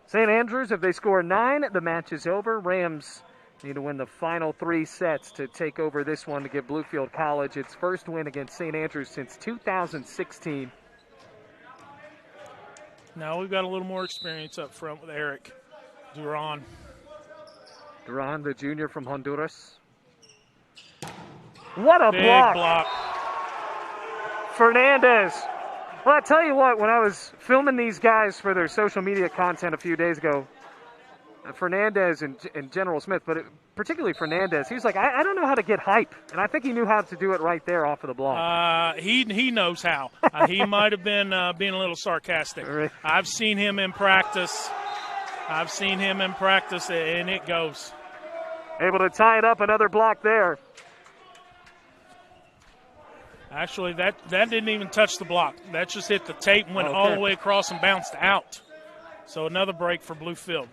St. Andrews, if they score 9, the match is over. Rams need to win the final 3 sets to take over this one to give Bluefield College its first win against St. Andrews since 2016. Now we've got a little more experience up front with Eric Duran. Duran, the junior from Honduras. What a Big block. Fernandez. Well, I tell you what, when I was filming these guys for their social media content a few days ago, Fernandez and General Smith, but particularly Fernandez, he was like, I don't know how to get hype. And I think he knew how to do it right there off of the block. He knows how. He might have been being a little sarcastic. I've seen him in practice. And it goes. Able to tie it up, another block there. Actually, that didn't even touch the block. That just hit the tape and went all the way across and bounced out. So another break for Bluefield.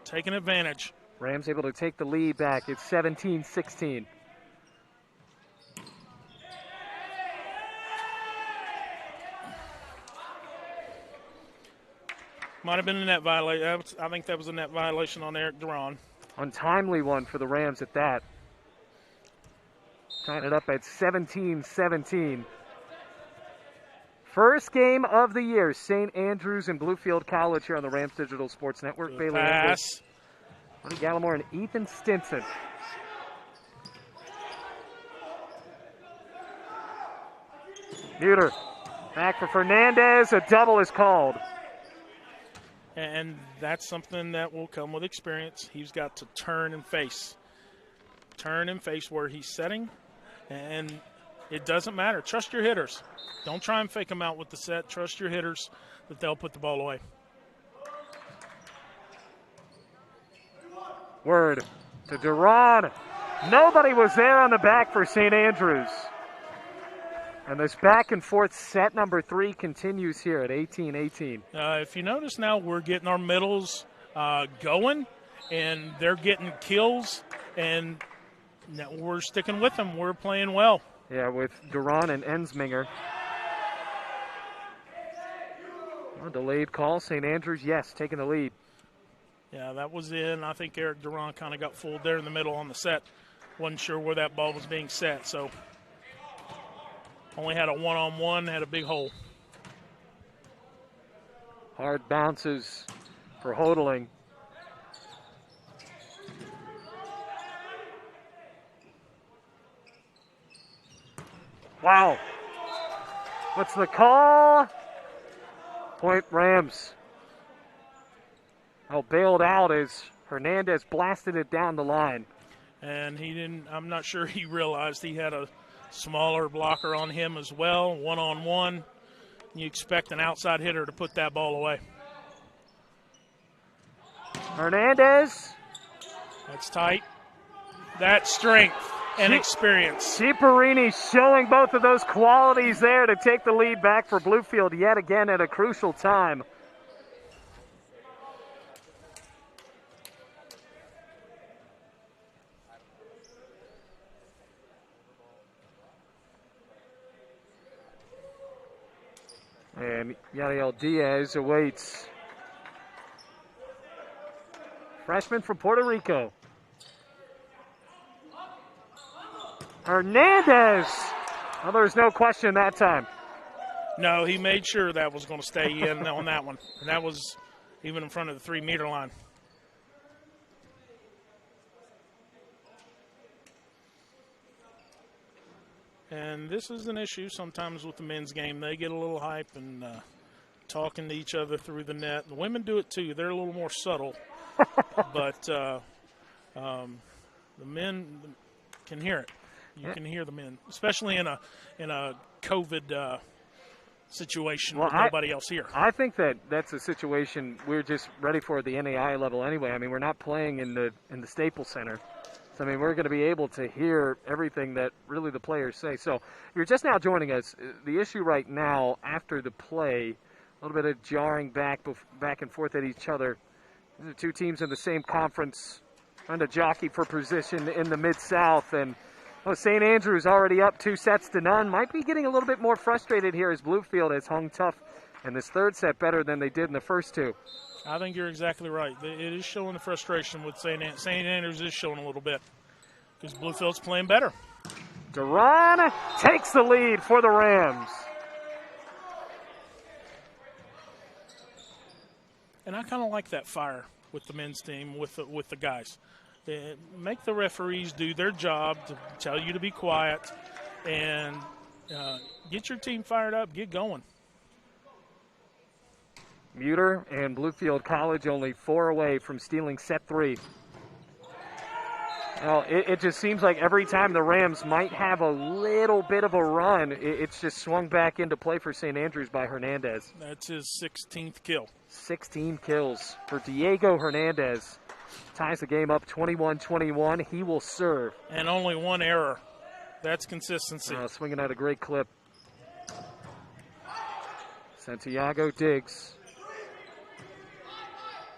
Taking advantage. Rams able to take the lead back. It's 17-16. Might have been a net violation. I think that was a net violation on Eric Duran. Untimely one for the Rams at that. Tying it up at 17-17. First game of the year, St. Andrews and Bluefield College here on the Rams Digital Sports Network. Good Bailey pass. Buddy Gallimore and Ethan Stinson. Muter back for Fernandez. A double is called. And that's something that will come with experience. He's got to turn and face. Turn and face where he's setting. And it doesn't matter. Trust your hitters. Don't try and fake them out with the set. Trust your hitters that they'll put the ball away. Word to Duran. Nobody was there on the back for St. Andrews. And this back and forth set number 3 continues here at 18-18. If you notice now, we're getting our middles going, and they're getting kills, and now we're sticking with them. We're playing well. Yeah, with Duran and Endsinger. A delayed call. St. Andrews, yes, taking the lead. Yeah, that was in. I think Eric Duran kind of got fooled there in the middle on the set. Wasn't sure where that ball was being set, so only had a one-on-one, had a big hole. Hard bounces for Hodling. Wow. What's the call? Point Rams. Oh, bailed out as Hernandez blasted it down the line. And he didn't, I'm not sure he realized he had a smaller blocker on him as well, one-on-one. You expect an outside hitter to put that ball away. Hernandez. That's tight. That's strength and experience. Ciparini showing both of those qualities there to take the lead back for Bluefield yet again at a crucial time. And Yadiel Diaz awaits. Freshman from Puerto Rico. Hernandez. Well, there's no question that time. No, he made sure that was going to stay in on that one. And that was even in front of the 3-meter line. And this is an issue sometimes with the men's game. They get a little hype and talking to each other through the net. The women do it too. They're a little more subtle. But the men can hear it. You can hear the men, especially in a COVID situation with nobody else here. I think that's a situation we're just ready for at the NAI level anyway. I mean, we're not playing in the Staples Center. So, I mean, we're going to be able to hear everything that really the players say. So, you're just now joining us. The issue right now after the play, a little bit of jarring back and forth at each other. The two teams in the same conference trying to jockey for position in the Mid-South. And St. Andrews already up 2-0. Might be getting a little bit more frustrated here as Bluefield has hung tough in this third set better than they did in the first two. I think you're exactly right. It is showing the frustration with St. Andrews is showing a little bit because Bluefield's playing better. Duran takes the lead for the Rams. And I kind of like that fire with the men's team, with the guys. Make the referees do their job to tell you to be quiet and get your team fired up, get going. Muter and Bluefield College only 4 away from stealing set 3. Well, it just seems like every time the Rams might have a little bit of a run, it's just swung back into play for St. Andrews by Hernandez. That's his 16th kill. 16 kills for Diego Hernandez. Ties the game up 21-21. He will serve. And only 1 error. That's consistency. Swinging at a great clip. Santiago digs.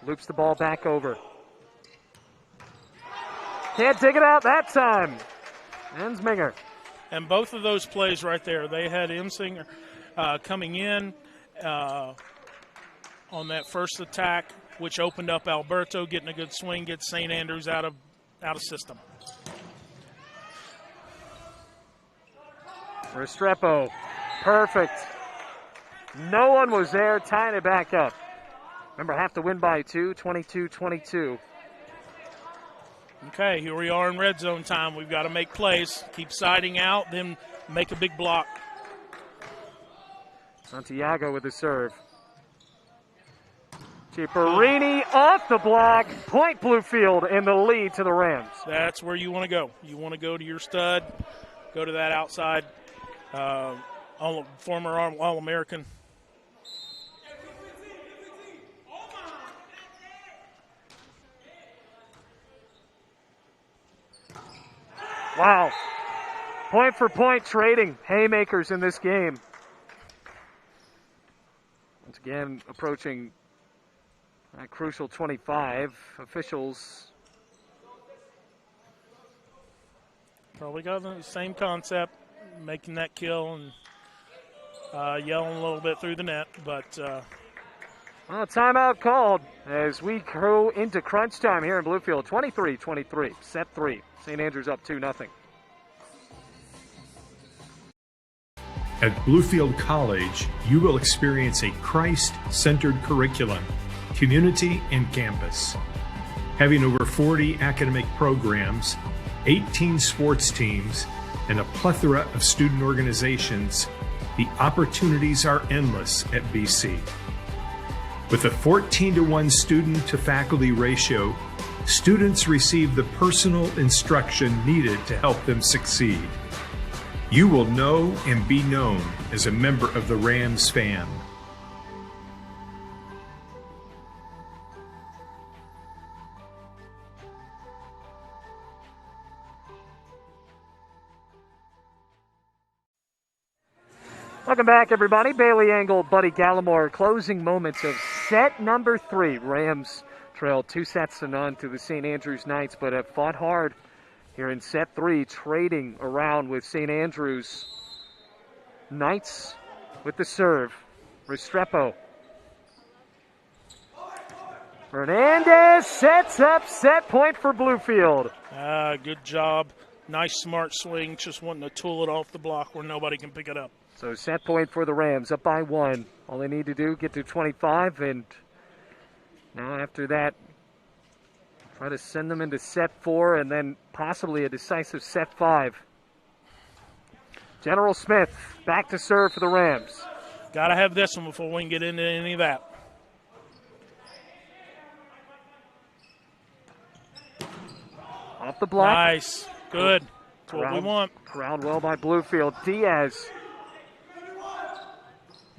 Loops the ball back over. Can't dig it out that time. Endsinger. And both of those plays right there, they had Endsinger coming in on that first attack, which opened up Alberto, getting a good swing, gets St. Andrews out of system. Restrepo, perfect. No one was there, tying it back up. Remember, have to win by 2, 22-22. Okay, here we are in red zone time. We've got to make plays. Keep siding out, then make a big block. Santiago with the serve. Ciparini off the block. Point Bluefield in the lead to the Rams. That's where you want to go. You want to go to your stud, go to that outside former All-American. Wow. Point-for-point trading. Haymakers in this game. Once again, approaching that crucial 25. Officials. Probably got the same concept, making that kill and yelling a little bit through the net. But well, timeout called as we go into crunch time here in Bluefield. 23-23, set 3. St. Andrews up 2-0. At Bluefield College, you will experience a Christ-centered curriculum, community, and campus. Having over 40 academic programs, 18 sports teams, and a plethora of student organizations, the opportunities are endless at BC. With a 14-to-1 student-to-faculty ratio, students receive the personal instruction needed to help them succeed. You will know and be known as a member of the Rams fam. Welcome back, everybody. Bailey Engel, Buddy Gallimore, closing moments of set number 3. Rams trailed 2-0 to the St. Andrews Knights, but have fought hard here in set 3, trading around with St. Andrews. Knights with the serve. Restrepo. Hernandez sets up set point for Bluefield. Good job. Nice, smart swing. Just wanting to tool it off the block where nobody can pick it up. So set point for the Rams, up by 1. All they need to do, get to 25, and now after that, try to send them into set 4 and then possibly a decisive set 5. General Smith back to serve for the Rams. Got to have this one before we can get into any of that. Off the block. Nice. Good. That's what we want. Corralled well by Bluefield. Diaz.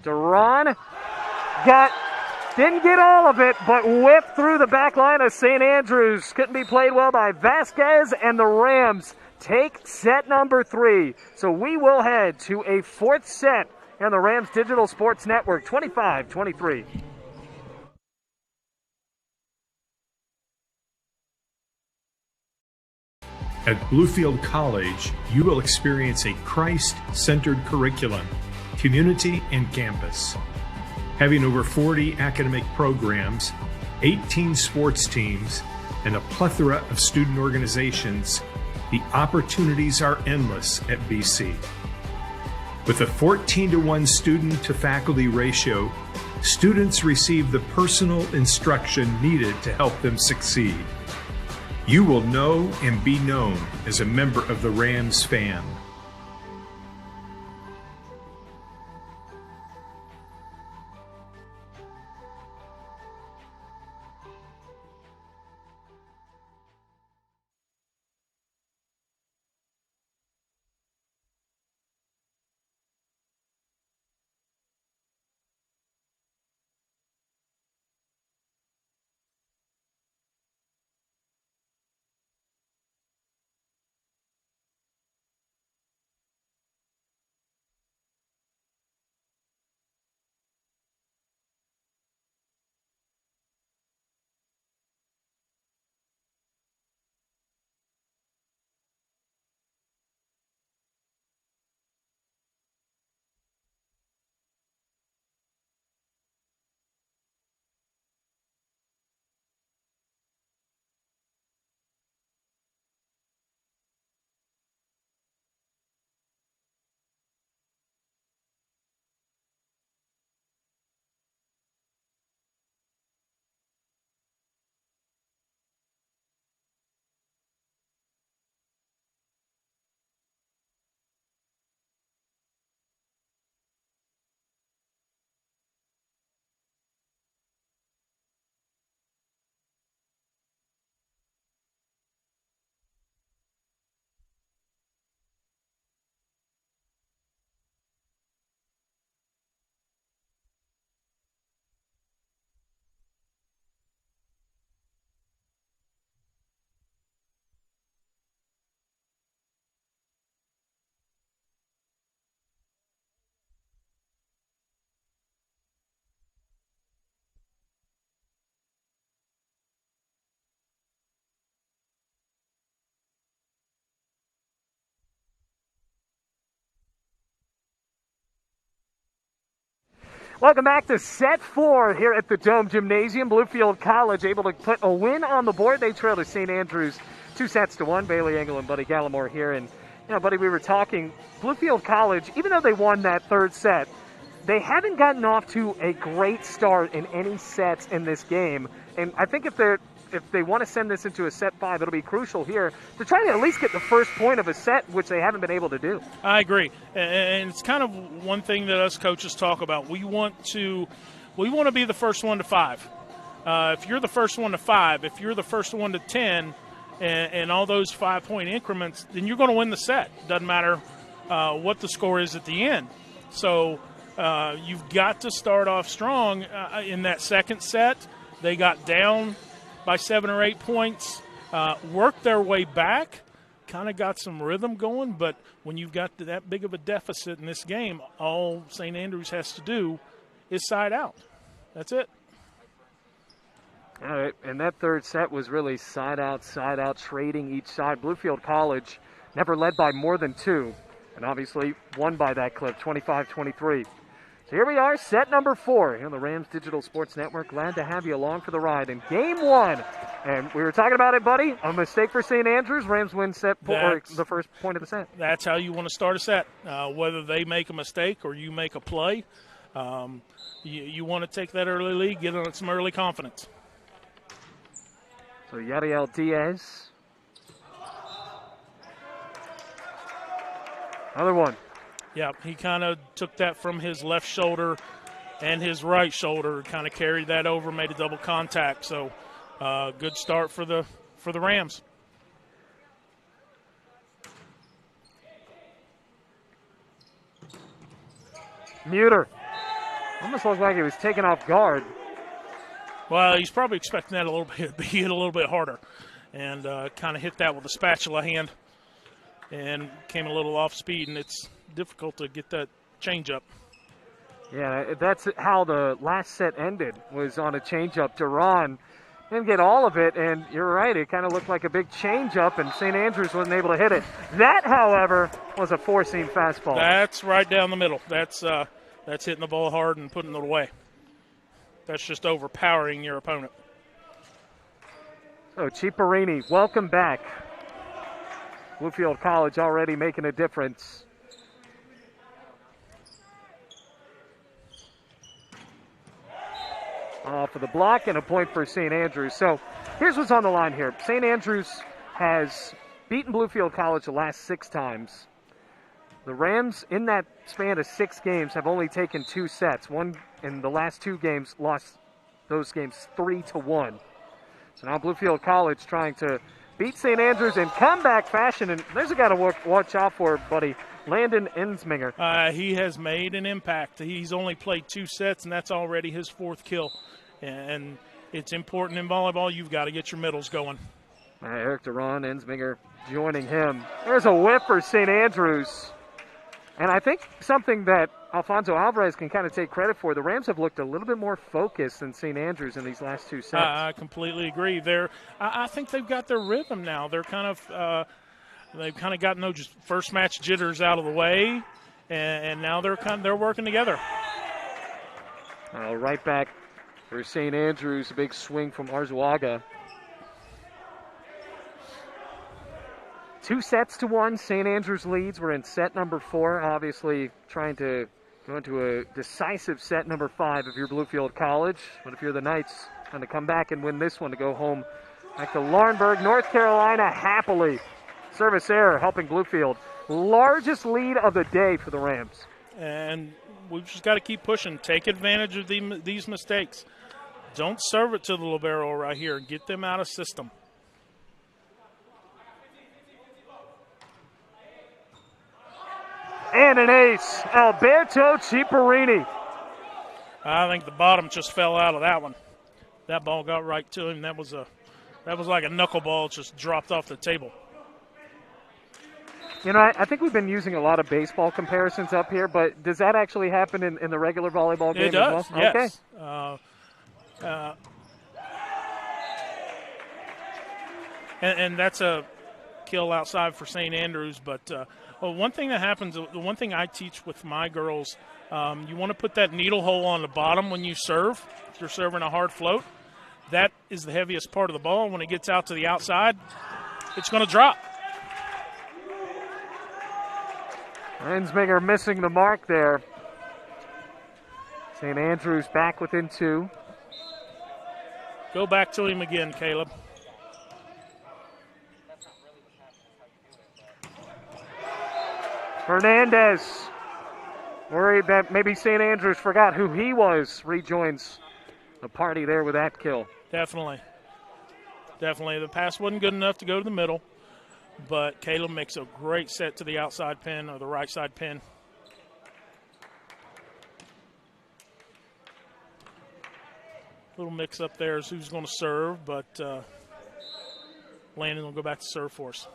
Duran got Didn't get all of it, but whipped through the back line of St. Andrews. Couldn't be played well by Vasquez, and the Rams take set number 3. So we will head to a 4th set on the Rams Digital Sports Network, 25-23. At Bluefield College, you will experience a Christ-centered curriculum, community, and campus. Having over 40 academic programs, 18 sports teams, and a plethora of student organizations, the opportunities are endless at BC. With a 14-to-1 student-to-faculty ratio, students receive the personal instruction needed to help them succeed. You will know and be known as a member of the Rams fan. Welcome back to set 4 here at the Dome Gymnasium. Bluefield College able to put a win on the board. They trail to St. Andrews 2-1. Bailey Engel and Buddy Gallimore here. And, Buddy, we were talking, Bluefield College, even though they won that 3rd set, they haven't gotten off to a great start in any sets in this game. And I think if they want to send this into a set 5, it'll be crucial here to try to at least get the first point of a set, which they haven't been able to do. I agree. And it's kind of one thing that us coaches talk about. We want to be the first one to 5. If you're the first one to 5, if you're the first one to 10, and all those 5-point increments, then you're going to win the set. Doesn't matter what the score is at the end. So you've got to start off strong in that 2nd set. They got down by 7 or 8 points, worked their way back, kind of got some rhythm going, but when you've got that big of a deficit in this game, all St. Andrews has to do is side out. That's it. All right, and that 3rd set was really side out, trading each side. Bluefield College never led by more than 2, and obviously won by that clip, 25-23. So here we are, set number 4 here on the Rams Digital Sports Network. Glad to have you along for the ride in Game 1. And we were talking about it, buddy. A mistake for St. Andrews. Rams win set 4, or the first point of the set. That's how you want to start a set. Whether they make a mistake or you make a play, you want to take that early lead, get on some early confidence. So Yadiel Diaz. Another one. Yeah, he kind of took that from his left shoulder and his right shoulder, kind of carried that over, made a double contact. So good start for the Rams. Muter. Almost looked like he was taken off guard. Well, he's probably expecting that a little bit, be hit a little bit harder, and kind of hit that with a spatula hand, and came a little off speed, and it's difficult to get that change up. Yeah, that's how the last set ended, was on a changeup. Duran didn't get all of it, and you're right, it kind of looked like a big changeup, and St. Andrews wasn't able to hit it. That, however, was a four-seam fastball. That's right down the middle. That's hitting the ball hard and putting it away. That's just overpowering your opponent. So, Ciparini, welcome back. Bluefield College already making a difference. Off of the block and a point for St. Andrews. So here's what's on the line here. St. Andrews has beaten Bluefield College the last 6 times. The Rams, in that span of 6 games, have only taken 2 sets. One in the last 2 games, lost those games 3-1. So now Bluefield College trying to beat St. Andrews in comeback fashion. And there's a guy to watch out for, buddy. Landon Endsinger. He has made an impact. He's only played 2 sets, and that's already his 4th kill. And it's important in volleyball. You've got to get your middles going. Eric Duran, Endsinger joining him. There's a whip for St. Andrews. And I think something that Alfonso Alvarez can kind of take credit for, the Rams have looked a little bit more focused than St. Andrews in these last 2 sets. I completely agree. I think they've got their rhythm now. They're kind of they've kind of gotten those first match jitters out of the way, and now they're working together. Right back for St. Andrews, a big swing from Arzuaga. 2-1, St. Andrews leads. We're in set number 4, obviously trying to go into a decisive set number 5 if you're Bluefield College. But if you're the Knights, trying to come back and win this one to go home back to Laurinburg, North Carolina, happily. Service error helping Bluefield. Largest lead of the day for the Rams. And we've just got to keep pushing. Take advantage of these mistakes. Don't serve it to the libero right here. Get them out of system. And an ace, Alberto Ciparini. I think the bottom just fell out of that one. That ball got right to him. That was like a knuckleball, just dropped off the table. You know, I think we've been using a lot of baseball comparisons up here, but does that actually happen in the regular volleyball game as well? It does, yes. Okay. And that's a kill outside for St. Andrews. But one thing that happens, the one thing I teach with my girls, you want to put that needle hole on the bottom when you serve. If you're serving a hard float, that is the heaviest part of the ball. When it gets out to the outside, it's going to drop. Endsinger missing the mark there. St. Andrews back within 2. Go back to him again, Caleb. Hernandez, worried that maybe St. Andrews forgot who he was, rejoins the party there with that kill. Definitely. The pass wasn't good enough to go to the middle, but Caleb makes a great set to the outside pin or the right side pin. Little mix up there is who's going to serve, but Landon will go back to serve for us.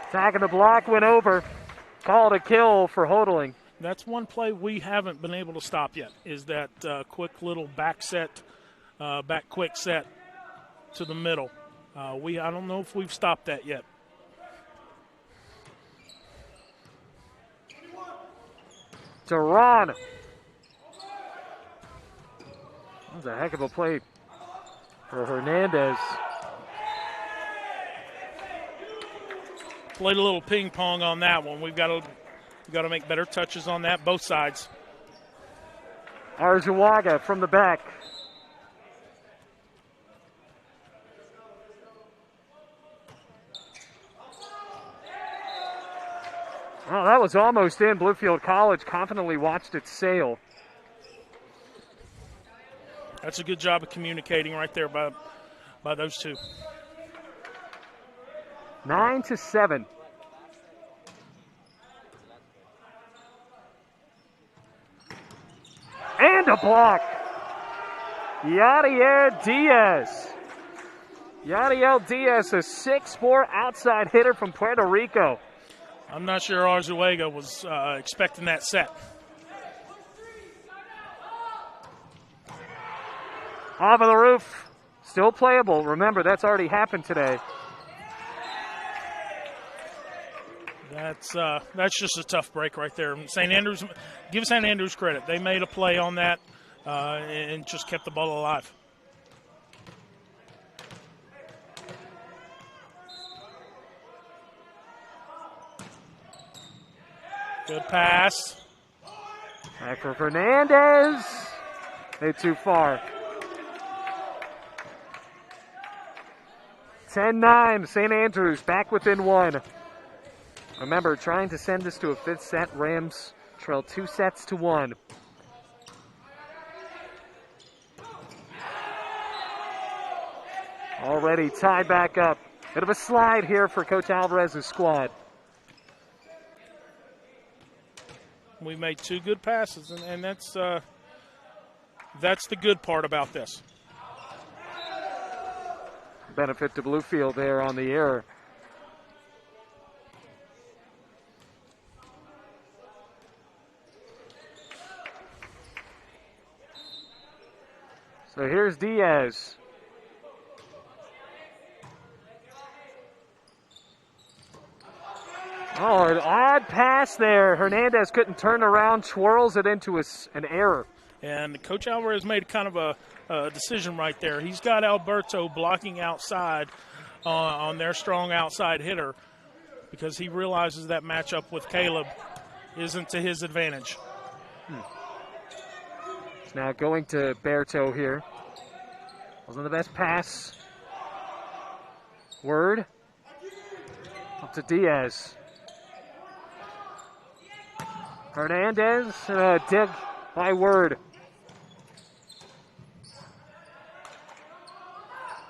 Attacking the block, went over. Called a kill for hodling. That's one play we haven't been able to stop yet, is that quick little back quick set to the middle. I don't know if we've stopped that yet. Duran. That was a heck of a play for Hernandez. Played a little ping pong on that one. We've got to make better touches on that, both sides. Arzuaga from the back. Well, that was almost in. Bluefield College confidently watched it sail. That's a good job of communicating right there by those two. 9-7. And a block. Yadiel Diaz. Yadiel Diaz, a 6'4" outside hitter from Puerto Rico. I'm not sure Arzuaga was expecting that set. Off of the roof. Still playable. Remember, that's already happened today. That's just a tough break right there. St. Andrews, give St. Andrews credit. They made a play on that and just kept the ball alive. Good pass. Back for Fernandez. They too far. 10-9, St. Andrews back within one. Remember, trying to send this to a fifth set. Rams trail 2-1. Already tied back up. Bit of a slide here for Coach Alvarez's squad. We made two good passes, and that's the good part about this. Benefit to Bluefield there on the error. So here's Diaz. Oh, an odd pass there. Hernandez couldn't turn around, twirls it into an error. And Coach Alvarez made kind of a decision right there. He's got Alberto blocking outside on their strong outside hitter because he realizes that matchup with Caleb isn't to his advantage. It's now going to Berto here. Wasn't the best pass. Word. Up to Diaz. Hernandez, dig by Word.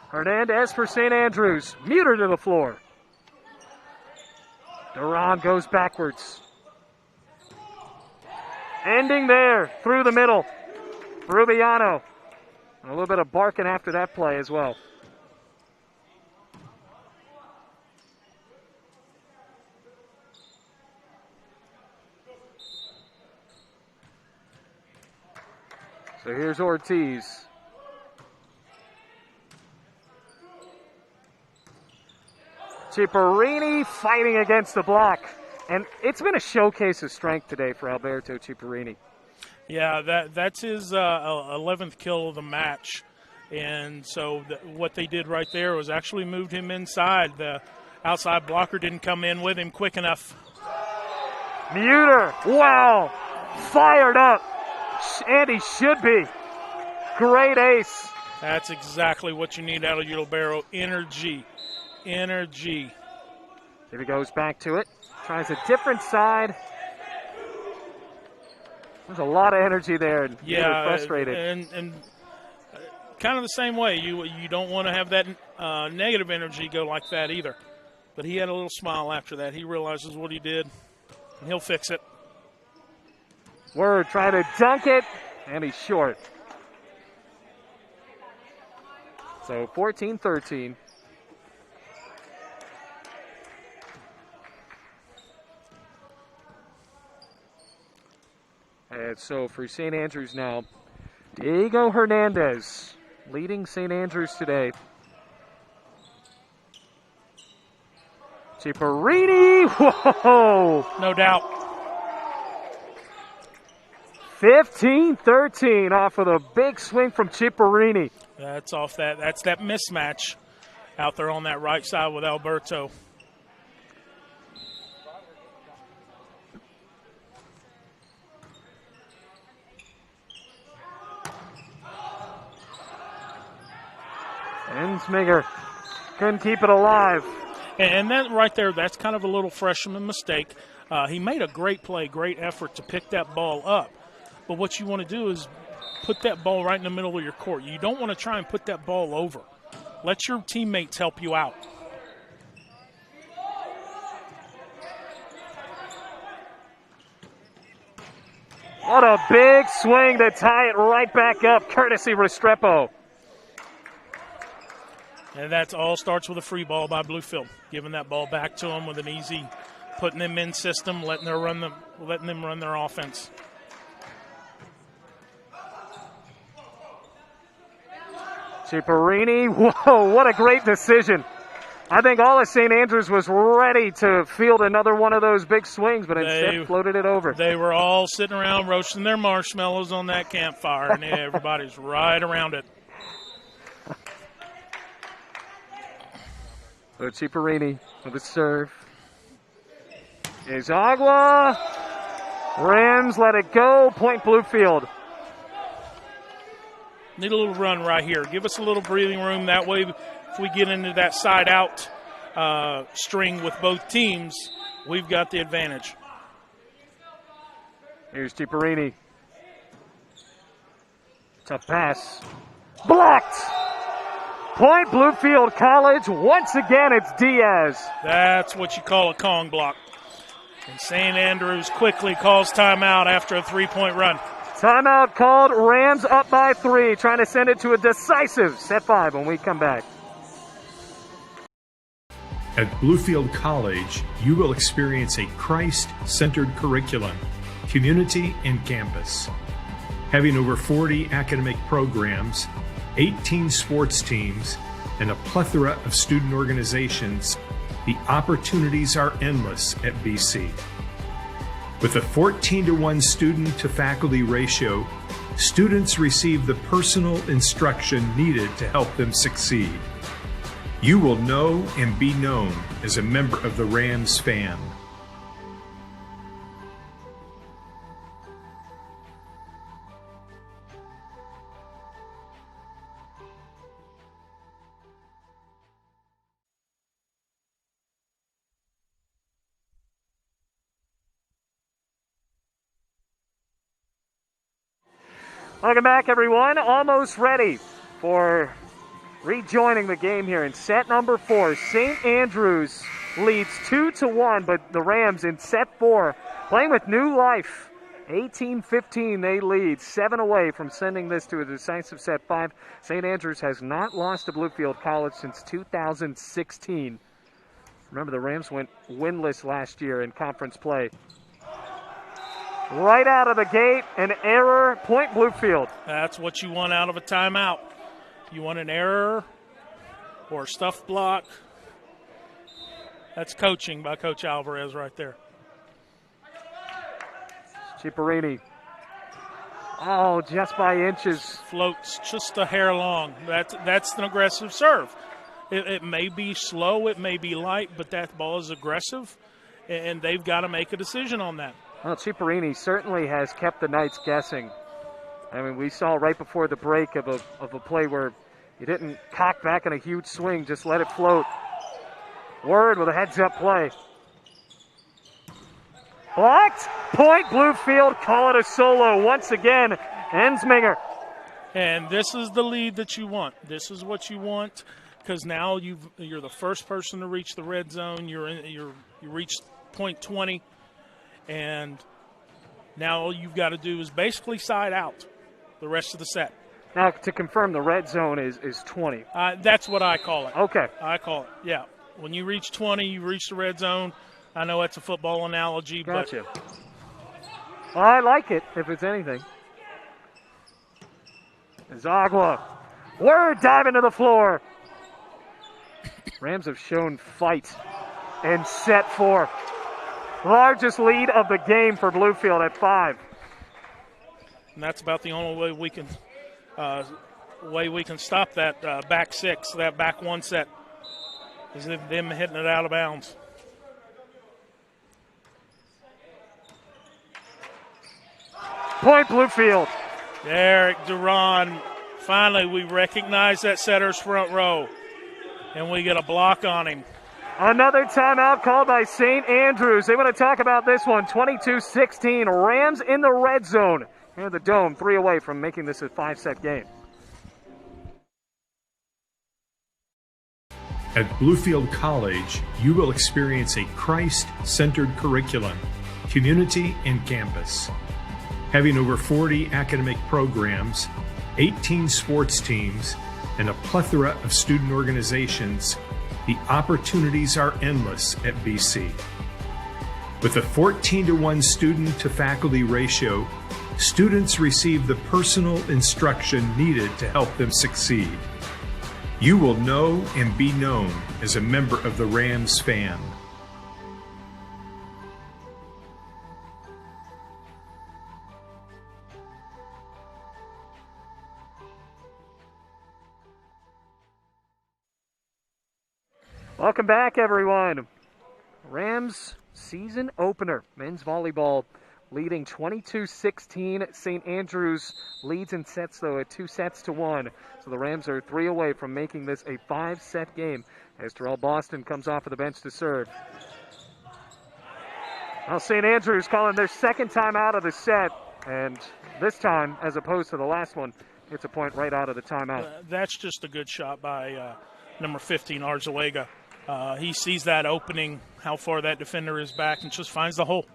Hernandez for St. Andrews. Muter to the floor. Duran goes backwards. Ending there, through the middle. Rubiano. A little bit of barking after that play as well. So here's Ortiz. Ciparini fighting against the block. And it's been a showcase of strength today for Alberto Ciparini. Yeah, that's his 11th kill of the match. And so what they did right there was actually moved him inside. The outside blocker didn't come in with him quick enough. Muter, wow, fired up. And he should be. Great ace. That's exactly what you need out of your libero. Energy. Energy. Here he goes back to it. Tries a different side. There's a lot of energy there. And yeah, frustrated. And kind of the same way. You don't want to have that negative energy go like that either. But he had a little smile after that. He realizes what he did, and he'll fix it. Word trying to dunk it, and he's short. So 14-13. And so for St. Andrews now, Diego Hernandez leading St. Andrews today. Ciparini, whoa! No doubt. 15-13 off of the big swing from Ciparini. That's off that. That's that mismatch out there on that right side with Alberto. Endsinger couldn't keep it alive. And that right there, that's kind of a little freshman mistake. He made a great play, great effort to pick that ball up. But what you want to do is put that ball right in the middle of your court. You don't want to try and put that ball over. Let your teammates help you out. What a big swing to tie it right back up, courtesy Restrepo. And that all starts with a free ball by Bluefield, giving that ball back to them with an easy, putting them in system, letting them run their offense. Ciparini, whoa, what a great decision. I think all of St. Andrews was ready to field another one of those big swings, but instead floated it over. They were all sitting around roasting their marshmallows on that campfire, and everybody's right around it. So Ciparini with a serve. Is Agua. Rams let it go. Point Bluefield. Need a little run right here. Give us a little breathing room. That way, if we get into that side-out string with both teams, we've got the advantage. Here's Ciparini. Tough pass. Blocked! Point Bluefield College. Once again, it's Diaz. That's what you call a Kong block. And St. Andrews quickly calls timeout after a three-point run. Timeout called. Rams up by 3, trying to send it to a decisive set 5 when we come back. At Bluefield College, you will experience a Christ-centered curriculum, community, and campus. Having over 40 academic programs, 18 sports teams, and a plethora of student organizations, the opportunities are endless at BC. With a 14-to-1 student-to-faculty ratio, students receive the personal instruction needed to help them succeed. You will know and be known as a member of the Rams fam. Welcome back, everyone. Almost ready for rejoining the game here in set number 4. St. Andrews leads 2-1, but the Rams in set 4 playing with new life. 18-15 they lead, 7 away from sending this to a decisive set 5. St. Andrews has not lost to Bluefield College since 2016. Remember, the Rams went winless last year in conference play. Right out of the gate, an error, point Bluefield. That's what you want out of a timeout. You want an error or a stuff block. That's coaching by Coach Alvarez right there. Ciparini. Oh, just by inches. Floats just a hair long. That's an aggressive serve. It may be slow, it may be light, but that ball is aggressive, and they've got to make a decision on that. Well, Ciparini certainly has kept the Knights guessing. I mean, we saw right before the break of a play where he didn't cock back in a huge swing, just let it float. Word with a heads-up play. Blocked. Point Bluefield, call it a solo once again. Endsinger. And this is the lead that you want. This is what you want, because now you're the first person to reach the red zone. You reached point 20. And now all you've got to do is basically side out the rest of the set. Now, to confirm, the red zone is 20. That's what I call it. Okay. I call it, yeah. When you reach 20, you reach the red zone. I know that's a football analogy. Gotcha. Well, I like it, if it's anything. Zagua. Word diving to the floor. Rams have shown fight in set 4. Largest lead of the game for Bluefield at 5. And that's about the only way we can stop that back 6, that back 1 set, is them hitting it out of bounds. Point Bluefield. Derek Duran, finally we recognize that setter's front row, and we get a block on him. Another timeout called by St. Andrews. They want to talk about this one, 22-16. Rams in the red zone. Here in the Dome, 3 away from making this a 5-set game. At Bluefield College, you will experience a Christ-centered curriculum, community, and campus. Having over 40 academic programs, 18 sports teams, and a plethora of student organizations, the opportunities are endless at BC. With a 14-to-1 student-to-faculty ratio, students receive the personal instruction needed to help them succeed. You will know and be known as a member of the Rams fam. Welcome back, everyone. Rams season opener. Men's volleyball leading 22-16. St. Andrews leads in sets, though, at 2-1. So the Rams are 3 away from making this a 5-set game as Terrell Boston comes off of the bench to serve. Well, St. Andrews calling their second time out of the set, and this time, as opposed to the last one, it's a point right out of the timeout. That's just a good shot by number 15, Arzuaga. He sees that opening, how far that defender is back, and just finds the hole.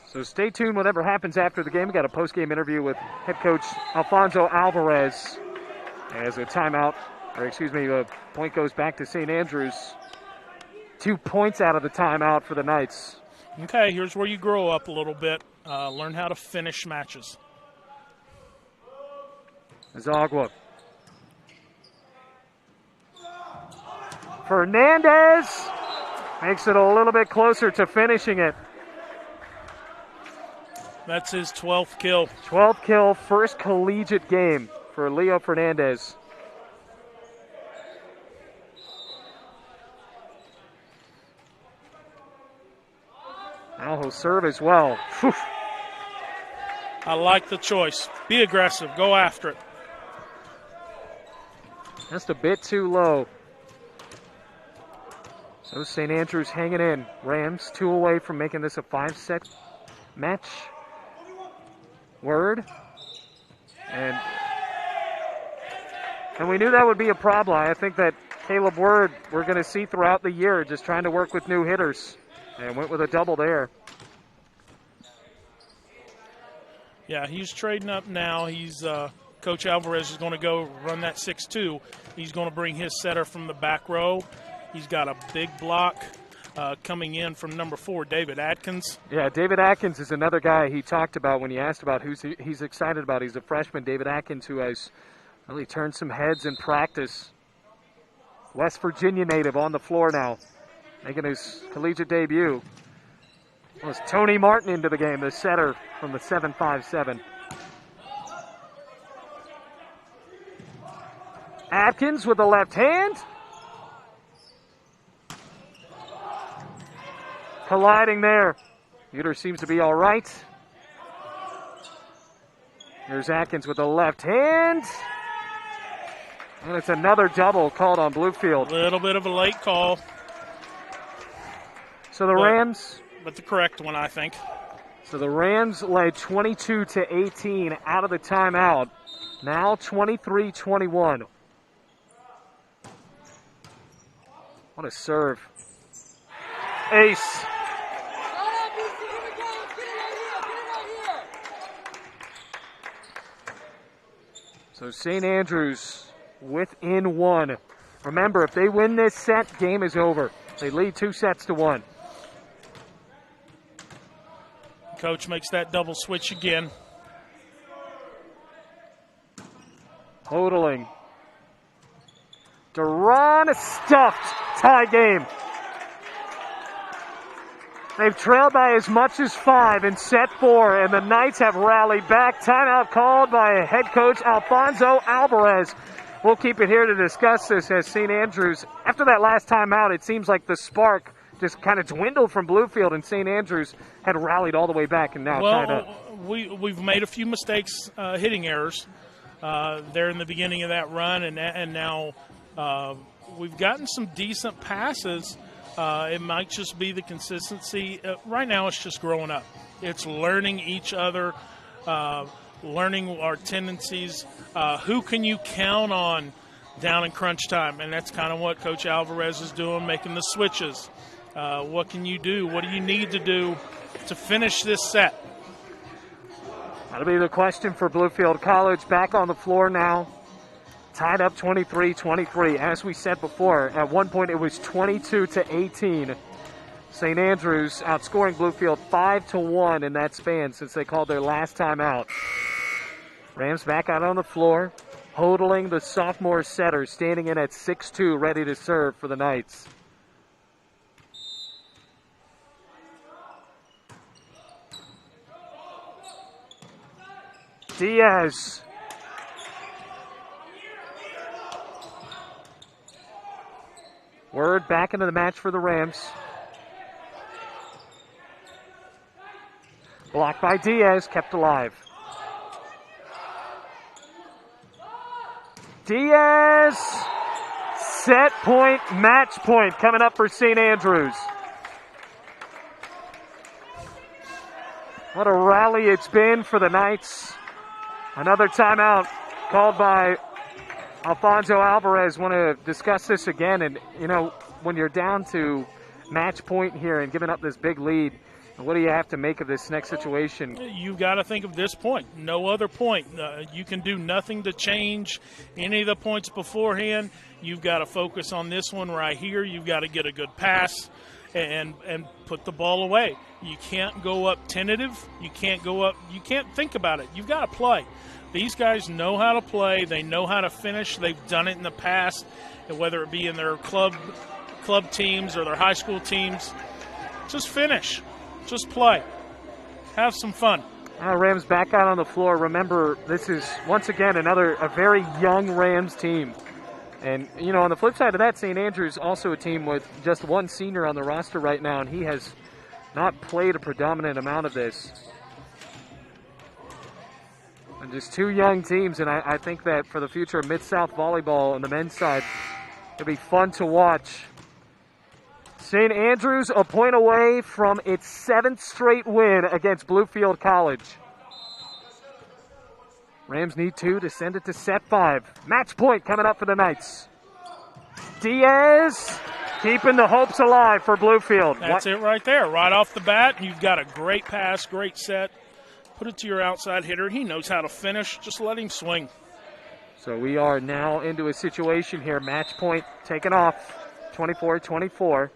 So stay tuned whatever happens after the game. We got a post-game interview with head coach Alfonso Alvarez as a timeout, or excuse me, the point goes back to St. Andrews. 2 points out of the timeout for the Knights. Okay, here's where you grow up a little bit. Learn how to finish matches. Zagwa. Fernandez makes it a little bit closer to finishing it. That's his 12th kill. 12th kill, first collegiate game for Leo Fernandez. Now he'll serve as well. Whew. I like the choice. Be aggressive. Go after it. Just a bit too low. So St. Andrews hanging in. Rams 2 away from making this a 5-set match. Word. And we knew that would be a problem. I think that Caleb Word we're going to see throughout the year, just trying to work with new hitters. And went with a double there. Yeah, he's trading up now. He's Coach Alvarez is going to go run that 6-2. He's going to bring his setter from the back row. He's got a big block coming in from number 4, David Atkins. Yeah, David Atkins is another guy he talked about when he asked about who he's excited about. He's a freshman, David Atkins, who has really turned some heads in practice. West Virginia native on the floor now, making his collegiate debut. Was Tony Martin into the game, the setter from the 7-5-7. Atkins with the left hand. Colliding there. Uter seems to be all right. Here's Atkins with the left hand. And it's another double called on Bluefield. A little bit of a late call. So the Rams. But the correct one, I think. So the Rams led 22-18 out of the timeout. Now 23-21. What a serve. Ace. So St. Andrews within 1. Remember, if they win this set, game is over. They lead 2-1. Coach makes that double switch again. Hodling. Duran stuffed. Tie game. They've trailed by as much as 5 in set 4, and the Knights have rallied back. Timeout called by head coach Alfonso Alvarez. We'll keep it here to discuss this as St. Andrews, after that last timeout, it seems like the spark just kind of dwindled from Bluefield, and St. Andrews had rallied all the way back and now tied up. We've made a few mistakes, hitting errors there in the beginning of that run, and now we've gotten some decent passes. It might just be the consistency. Right now it's just growing up. It's learning each other, learning our tendencies. Who can you count on down in crunch time? And that's kind of what Coach Alvarez is doing, making the switches. What can you do? What do you need to do to finish this set? That'll be the question for Bluefield College. Back on the floor now. Tied up 23-23. As we said before, at one point it was 22-18. St. Andrews outscoring Bluefield 5-1 in that span since they called their last time out. Rams back out on the floor. Hodling, the sophomore setter, standing in at 6'2", ready to serve for the Knights. Diaz. Word back into the match for the Rams. Blocked by Diaz, kept alive. Diaz, set point, match point coming up for St. Andrews. What a rally it's been for the Knights. Another timeout called by Alfonso Alvarez. Want to discuss this again, and you know, when you're down to match point here and giving up this big lead, what do you have to make of this next situation? You've got to think of this point. No other point. You can do nothing to change any of the points beforehand. You've got to focus on this one right here. You've got to get a good pass and put the ball away. You can't go up tentative. You can't go up. You can't think about it. You've got to play. These guys know how to play. They know how to finish. They've done it in the past, and whether it be in their club teams or their high school teams. Just finish. Just play. Have some fun. Rams back out on the floor. Remember, this is, once again, a very young Rams team. And, you know, on the flip side of that, St. Andrews also a team with just one senior on the roster right now, and he has not played a predominant amount of this. And just two young teams, and I think that for the future of Mid-South Volleyball on the men's side, it'll be fun to watch. St. Andrews a point away from its 7th straight win against Bluefield College. Rams need 2 to send it to set 5. Match point coming up for the Knights. Diaz keeping the hopes alive for Bluefield. That's it right there. Right off the bat, you've got a great pass, great set. Put it to your outside hitter. He knows how to finish. Just let him swing. So we are now into a situation here. Match point taken off. 24-24.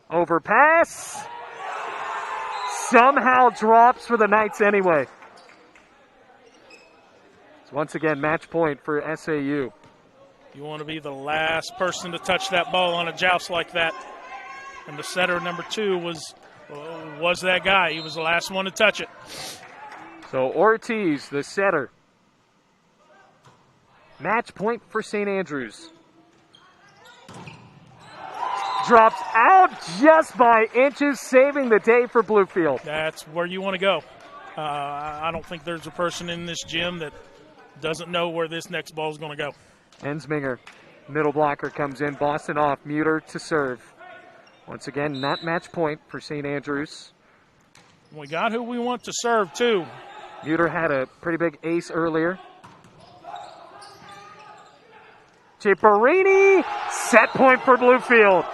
Overpass. Somehow drops for the Knights anyway. So once again, match point for SAU. You want to be the last person to touch that ball on a joust like that. And the setter, number 2, was that guy. He was the last one to touch it. So Ortiz, the setter. Match point for St. Andrews. Drops out just by inches, saving the day for Bluefield. That's where you want to go. I don't think there's a person in this gym that doesn't know where this next ball is going to go. Endsinger, middle blocker comes in. Boston off. Muter to serve. Once again, not match point for St. Andrews. We got who we want to serve, too. Muter had a pretty big ace earlier. Ciparini, set point for Bluefield.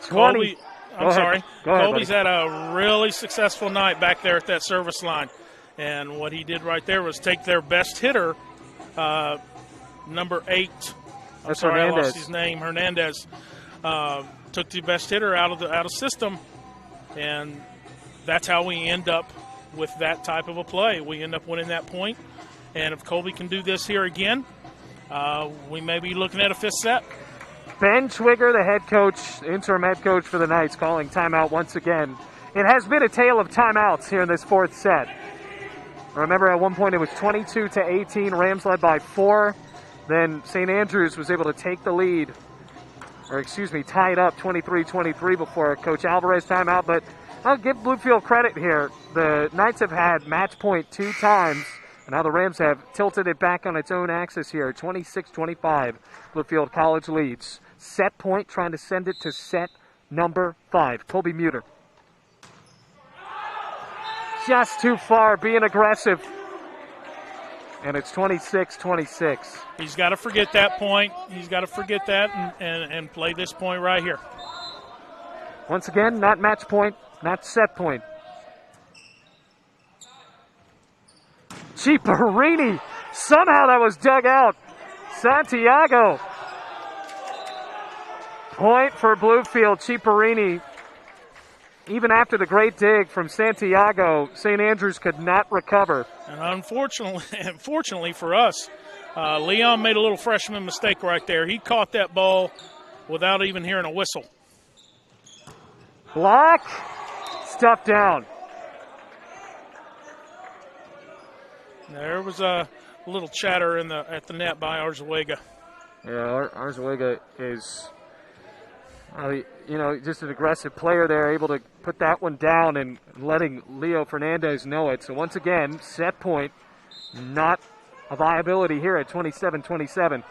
20. Colby's had a really successful night back there at that service line. And what he did right there was take their best hitter, number 8. That's Hernandez. I lost Hernandez. his name, Hernandez. Took the best hitter out of system, and that's how we end up with that type of a play. We end up winning that point, and if Colby can do this here again, we may be looking at a 5th set. Ben Twigger, the head coach, interim head coach for the Knights, calling timeout once again. It has been a tale of timeouts here in this 4th set. Remember, at one point it was 22-18. Rams led by 4. Then St. Andrews was able to take the lead, tied up 23-23 before Coach Alvarez timeout. But I'll give Bluefield credit here. The Knights have had match point 2 times. And now the Rams have tilted it back on its own axis here. 26-25. Bluefield College leads. Set point, trying to send it to set number 5. Colby Muter. Just too far, being aggressive. and it's 26-26. He's got to forget that point. He's got to forget that and play this point right here. Once again, not match point, not set point. Ciparini, somehow that was dug out. Santiago. Point for Bluefield. Ciparini. Even after the great dig from Santiago, St. Andrews could not recover. And unfortunately for us, Leon made a little freshman mistake right there. He caught that ball without even hearing a whistle. Block. Stuffed down. There was a little chatter at the net by Arzuaga. Yeah, Arzuaga is, just an aggressive player there, able to put that one down and letting Leo Fernandez know it. So once again, set point, not a viability here at 27-27.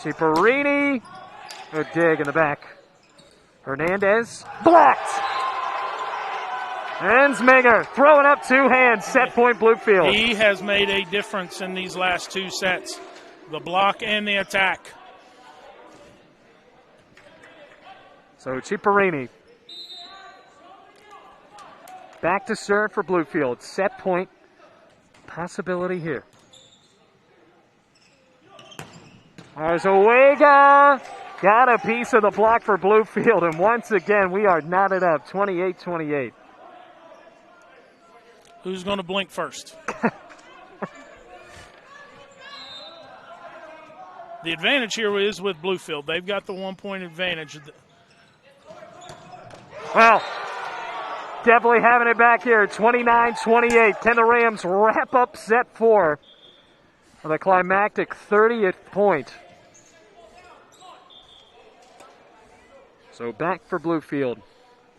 Ciparini, good dig in the back. Hernandez, blocked. Endsinger throwing up two hands, set point Bluefield. He has made a difference in these last two sets, the block and the attack. So Ciparini back to serve for Bluefield. Set point possibility here. Arzuaga got a piece of the block for Bluefield, and once again we are knotted up 28-28. Who's going to blink first? The advantage here is with Bluefield. They've got the 1 point advantage. Well, definitely having it back here, 29-28. Can the Rams wrap up set 4 with a climactic 30th point? So back for Bluefield.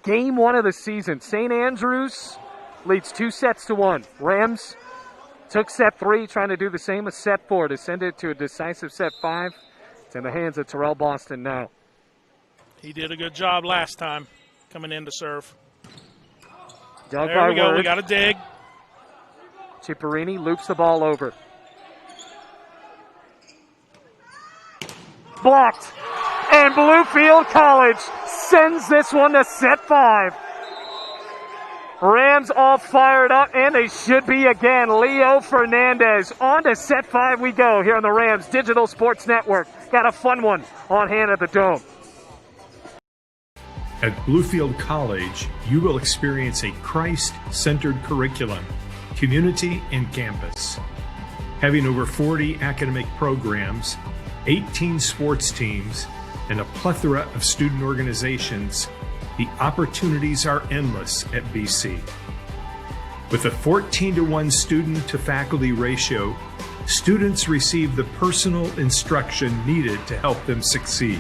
Game 1 of the season. St. Andrews leads 2-1. Rams took set 3, trying to do the same with set 4 to send it to a decisive set 5. It's in the hands of Terrell Boston now. He did a good job last time coming in to serve. Dug there we go. word. We got a dig. Ciparini loops the ball over. Blocked. And Bluefield College sends this one to set 5. Rams all fired up, and they should be again. Leo Fernandez. On to set 5 we go here on the Rams Digital Sports Network. Got a fun one on hand at the Dome. At Bluefield College, you will experience a Christ-centered curriculum, community, and campus. Having over 40 academic programs, 18 sports teams, and a plethora of student organizations, the opportunities are endless at BC. With a 14-to-1 student-to-faculty ratio, students receive the personal instruction needed to help them succeed.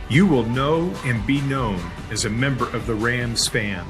You will know and be known as a member of the Rams fan.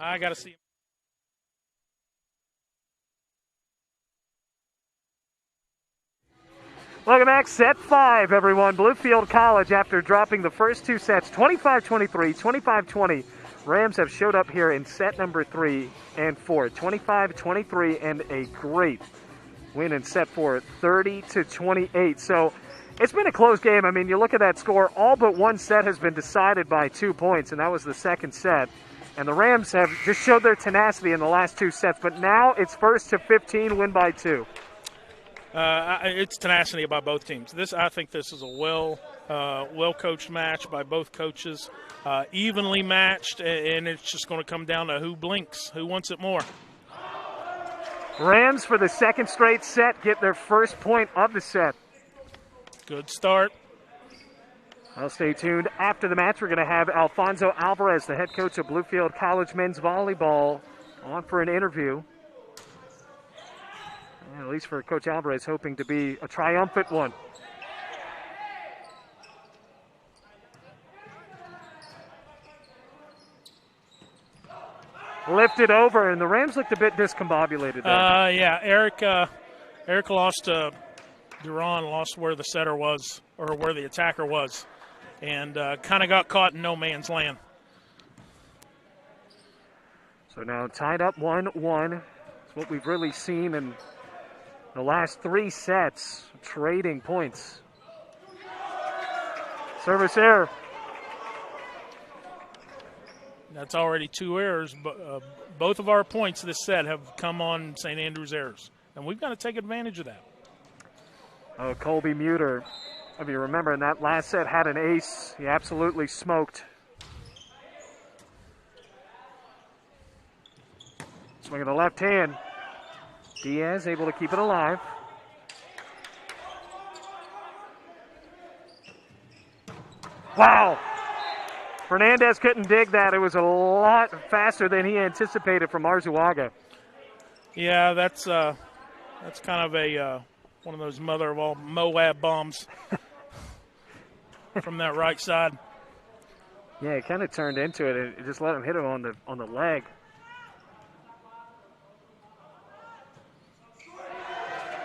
I got to see. Welcome back. Set 5, everyone. Bluefield College, after dropping the first two sets, 25-23, 25-20. Rams have showed up here in set number 3 and 4, 25-23, and a great win in set 4, 30-28. So it's been a close game. I mean, you look at that score, all but one set has been decided by 2 points, and that was the second set. And the Rams have just showed their tenacity in the last 2 sets, but now it's first to 15, win by 2. It's tenacity by both teams. I think this is a well-coached match by both coaches, evenly matched, and it's just going to come down to who blinks, who wants it more. Rams, for the second straight set, get their first point of the set. Good start. Well, stay tuned. After the match, we're going to have Alfonso Alvarez, the head coach of Bluefield College men's volleyball, on for an interview. And at least for Coach Alvarez, hoping to be a triumphant one. Lifted over, and the Rams looked a bit discombobulated there. Yeah, Eric lost Duran, lost where the setter was, or where the attacker was, and kind of got caught in no man's land. So now tied up 1-1. It's what we've really seen in the last 3 sets, trading points. Service error. That's already 2 errors, but both of our points this set have come on St. Andrews errors, and we've got to take advantage of that. Oh, Colby Muter, if you remember, in that last set had an ace. He absolutely smoked. Swing of the left hand. Diaz able to keep it alive. Wow! Fernandez couldn't dig that. It was a lot faster than he anticipated from Arzuaga. Yeah, that's kind of a one of those mother of all Moab bombs from that right side. Yeah, it kind of turned into it. It just let him hit him on the leg.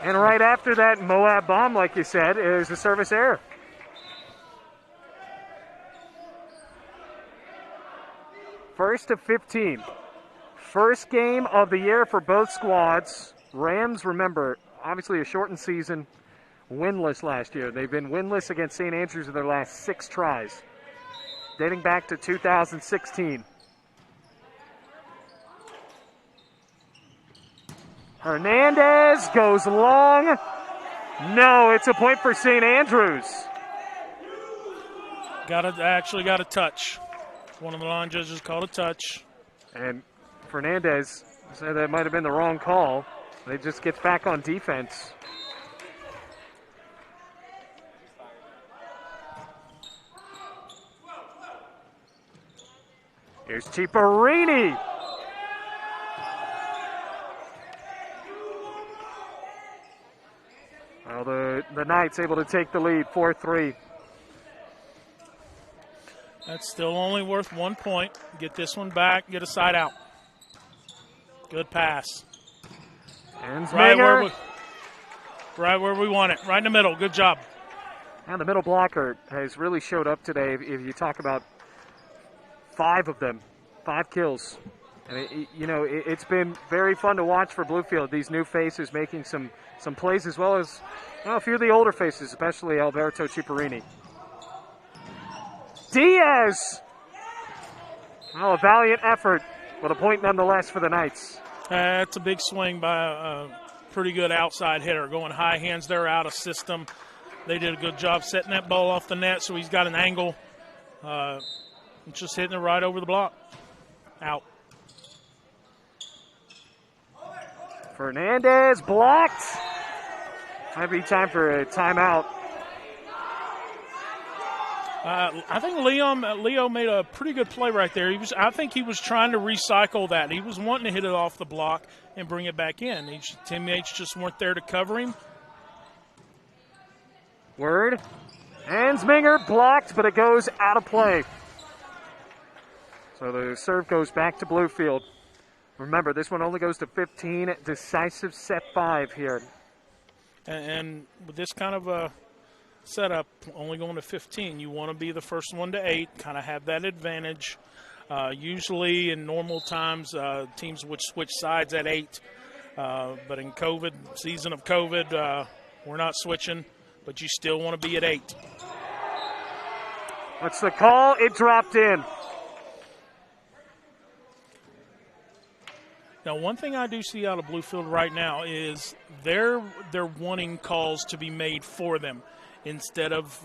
And right after that Moab bomb, like you said, is a service error. First to 15. First game of the year for both squads. Rams, remember, obviously a shortened season, winless last year. They've been winless against St. Andrews in their last 6 tries, dating back to 2016. Hernandez goes long. No, it's a point for St. Andrews. Got a touch. One of the line judges called a touch. And Fernandez said that might have been the wrong call. They just gets back on defense. Here's Ciparini. Well, the Knights able to take the lead, 4-3. That's still only worth 1 point. Get this one back, get a side out. Good pass. Right where we want it, right in the middle. Good job. And the middle blocker has really showed up today. If you talk about 5 of them, 5 kills. And it's been very fun to watch for Bluefield. These new faces making some plays, as well as a few of the older faces, especially Alberto Ciparini. Diaz! Oh, a valiant effort, but a point nonetheless for the Knights. That's a big swing by a pretty good outside hitter. Going high hands there, out of system. They did a good job setting that ball off the net, so he's got an angle. Just hitting it right over the block. Out. Fernandez blocked. Might be time for a timeout. I think Leo made a pretty good play right there. I think he was trying to recycle that. He was wanting to hit it off the block and bring it back in. His teammates just weren't there to cover him. Endsinger blocked, but it goes out of play. So So the serve goes back to Bluefield. Remember, this one only goes to 15. Decisive set 5 here. And with this kind of a setup, only going to 15, you want to be the first one to 8, kind of have that advantage. Usually in normal times, teams would switch sides at 8. But in season of COVID, we're not switching, but you still want to be at 8. What's the call? It dropped in. Now, one thing I do see out of Bluefield right now is they're wanting calls to be made for them instead of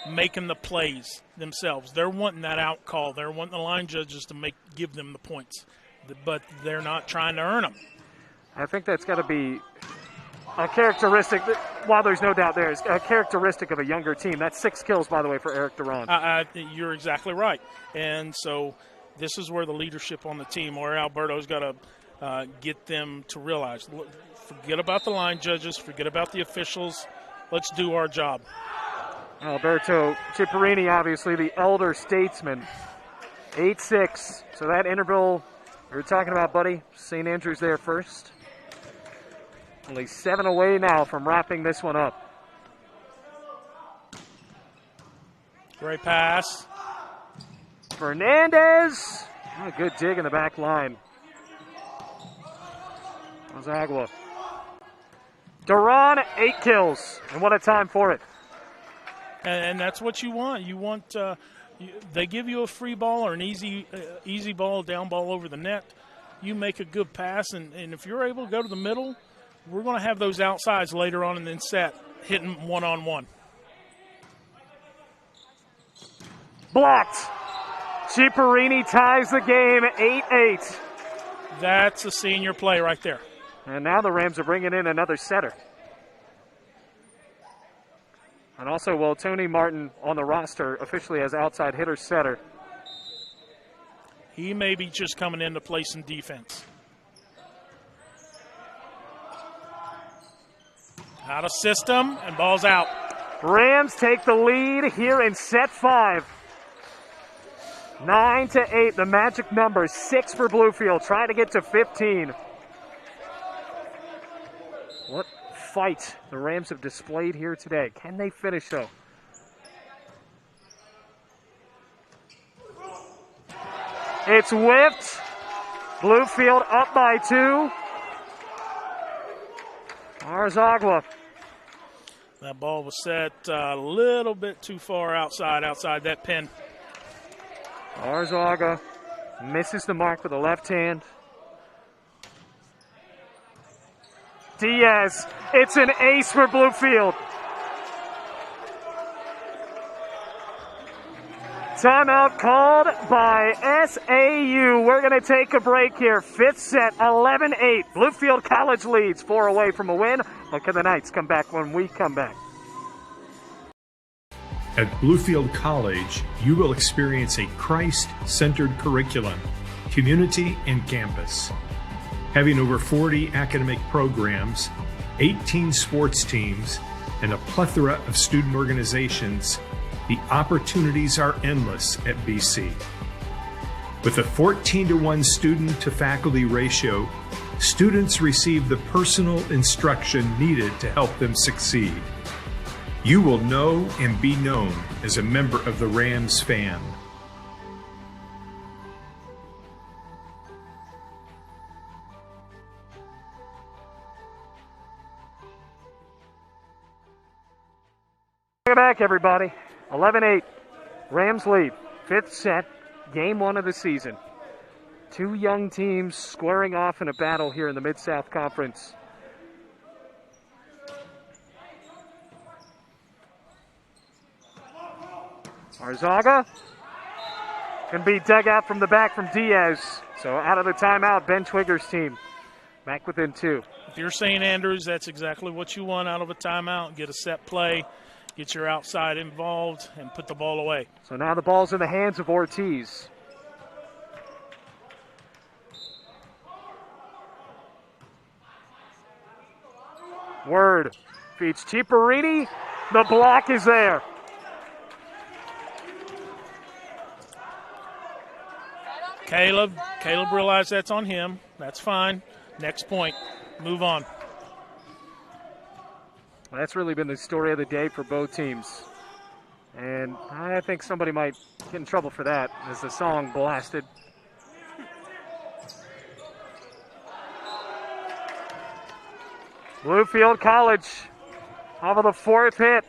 making the plays themselves. They're wanting that out call. They're wanting the line judges to give them the points, but they're not trying to earn them. I think that's got to be a characteristic, while there's no doubt there, is a characteristic of a younger team. That's 6 kills, by the way, for Eric Duran. You're exactly right. And so this is where the leadership on the team, where Alberto's got to get them to realize, look, forget about the line judges, forget about the officials. Let's do our job. Alberto Ciparini, obviously the elder statesman. 8-6. So that interval we were talking about, buddy, St. Andrews there first. Only 7 away now from wrapping this one up. Great pass. Fernandez. Oh, good dig in the back line. Gonzagua. Duran, 8 kills. And what a time for it. And that's what you want. You want they give you a free ball or an easy ball, down ball over the net. You make a good pass, and if you're able to go to the middle, we're going to have those outsides later on in the set, hitting one-on-one. Blocked. Ciparini ties the game, 8-8. That's a senior play right there. And now the Rams are bringing in another setter. And also, well, Tony Martin on the roster officially as outside hitter setter. He may be just coming in to play some defense. Out of system, and ball's out. Rams take the lead here in set 5. 9-8, the magic number. 6 for Bluefield, trying to get to 15. What fight the Rams have displayed here today. Can they finish, though? It's whipped. Bluefield up by 2. Arzagua. That ball was set a little bit too far outside that pin. Arzaga misses the mark with the left hand. Diaz, it's an ace for Bluefield. Timeout called by SAU. We're going to take a break here. 5th set, 11-8. Bluefield College leads, 4 away from a win. What can the Knights come back when we come back? At Bluefield College, you will experience a Christ-centered curriculum, community, and campus. Having over 40 academic programs, 18 sports teams, and a plethora of student organizations, the opportunities are endless at BC. With a 14-to-1 student-to-faculty ratio, students receive the personal instruction needed to help them succeed. You will know and be known as a member of the Rams fan. Welcome back, everybody. 11-8. Rams lead. 5th set, game 1 of the season. 2 young teams squaring off in a battle here in the Mid-South Conference. Arzaga can be dug out from the back from Diaz. So out of the timeout, Ben Twigger's team back within 2. If you're St. Andrews, that's exactly what you want out of a timeout. Get a set play, get your outside involved, and put the ball away. So now the ball's in the hands of Ortiz. Word feeds Ciparini. The block is there. Caleb realized that's on him. That's fine. Next point. Move on. Well, that's really been the story of the day for both teams. And I think somebody might get in trouble for that as the song blasted. Bluefield College off of the fourth hit.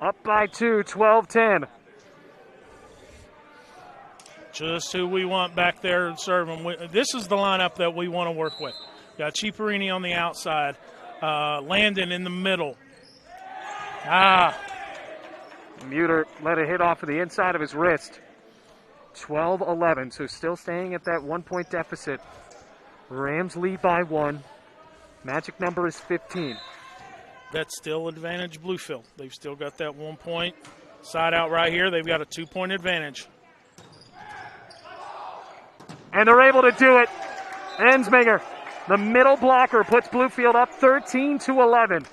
Up by 2, 12-10. Just who we want back there serving. This is the lineup that we want to work with. Got Ciparini on the outside. Landon in the middle. Muter let a hit off of the inside of his wrist. 12-11, so still staying at that 1-point deficit. Rams lead by 1. Magic number is 15. That's still advantage Bluefield. They've still got that 1 point. Side out right here, they've got a 2-point advantage. And they're able to do it. Endsinger, the middle blocker, puts Bluefield up 13-11.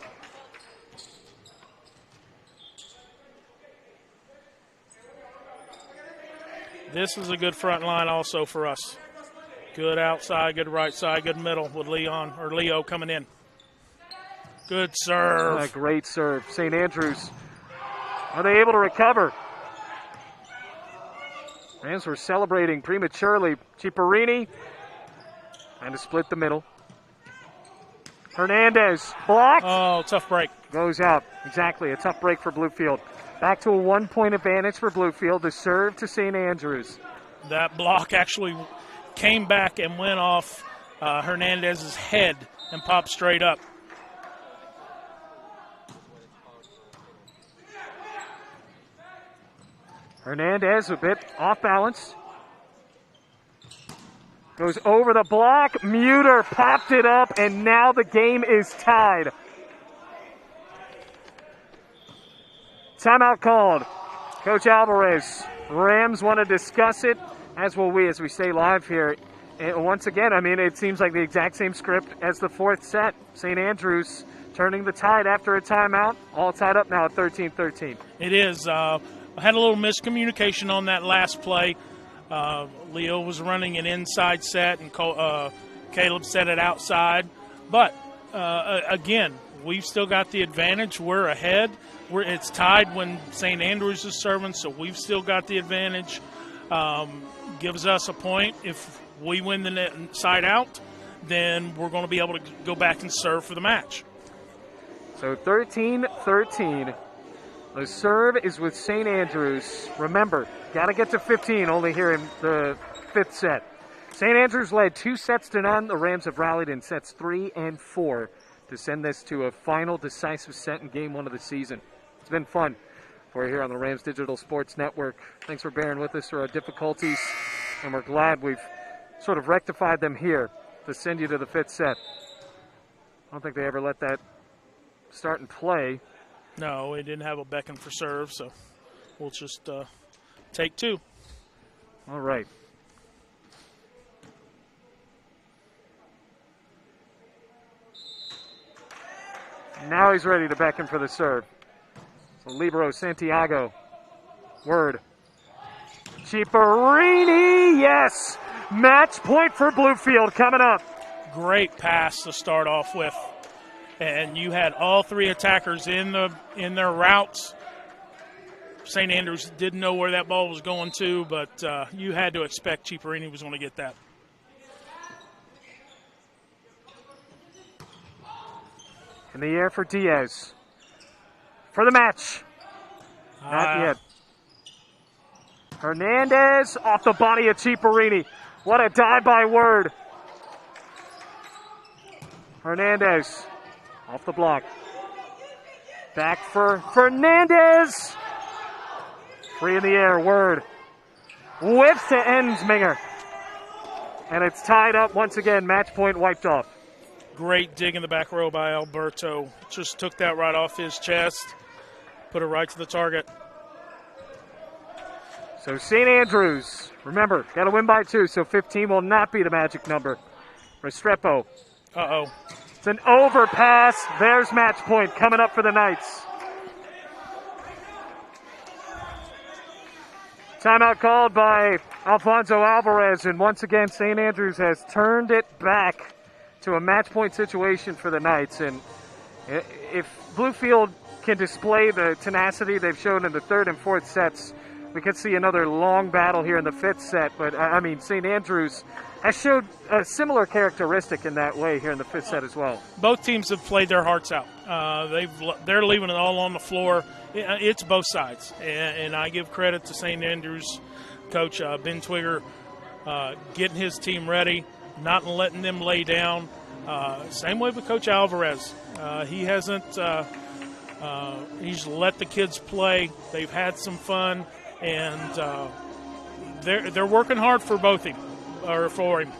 This is a good front line also for us. Good outside, good right side, good middle with Leo coming in. Good serve. A great serve. St. Andrews, are they able to recover? Rams were celebrating prematurely. Ciparini, and to split the middle. Hernandez, blocked. Oh, tough break. Goes out. Exactly, a tough break for Bluefield. Back to a 1-point advantage for Bluefield. The serve to St. Andrews. That block actually came back and went off Hernandez's head and popped straight up. Hernandez a bit off balance. Goes over the block. Muter popped it up, and now the game is tied. Timeout called. Coach Alvarez. Rams want to discuss it, as will we as we stay live here. And once again, I mean, it seems like the exact same script as the fourth set. St. Andrews turning the tide after a timeout. All tied up now at 13-13. It is. I had a little miscommunication on that last play. Leo was running an inside set, and Caleb set it outside. But, again, we've still got the advantage. We're ahead. It's tied when St. Andrews is serving, so we've still got the advantage. Gives us a point. If we win the net side out, then we're going to be able to go back and serve for the match. So 13-13. The serve is with St. Andrews. Remember, got to get to 15 only here in the fifth set. St. Andrews led 2-0. The Rams have rallied in sets 3 and 4 to send this to a final decisive set in game 1 of the season. It's been fun for you here on the Rams Digital Sports Network. Thanks for bearing with us through our difficulties, and we're glad we've sort of rectified them here to send you to the fifth set. I don't think they ever let that start and play. No, we didn't have a beckon for serve, so we'll just take 2. All right. Now he's ready to beckon for the serve. So Libero Santiago. Word. Ciparini, yes! Match point for Bluefield coming up. Great pass to start off with. And you had all 3 attackers in their routes. St. Andrews didn't know where that ball was going to, but you had to expect Ciparini was going to get that. In the air for Diaz. For the match. Not yet. Hernandez off the body of Ciparini. What a dive by Word. Hernandez off the block. Back for Fernandez. Free in the air, Word. Whips to Endsinger. And it's tied up once again. Match point wiped off. Great dig in the back row by Alberto. Just took that right off his chest. Put it right to the target. So St. Andrews, remember, got to win by 2, so 15 will not be the magic number. Restrepo. Uh-oh. It's an overpass. There's match point coming up for the Knights. Timeout called by Alfonso Alvarez, and once again, St. Andrews has turned it back to a match point situation for the Knights. And if Bluefield can display the tenacity they've shown in the third and fourth sets, we could see another long battle here in the fifth set. But, I mean, St. Andrews has showed a similar characteristic in that way here in the fifth set as well. Both teams have played their hearts out. They're leaving it all on the floor. It's both sides. And I give credit to St. Andrews coach Ben Twigger getting his team ready, not letting them lay down. Same way with Coach Alvarez. He hasn't he's let the kids play. They've had some fun, and they're working hard for both him, or for him.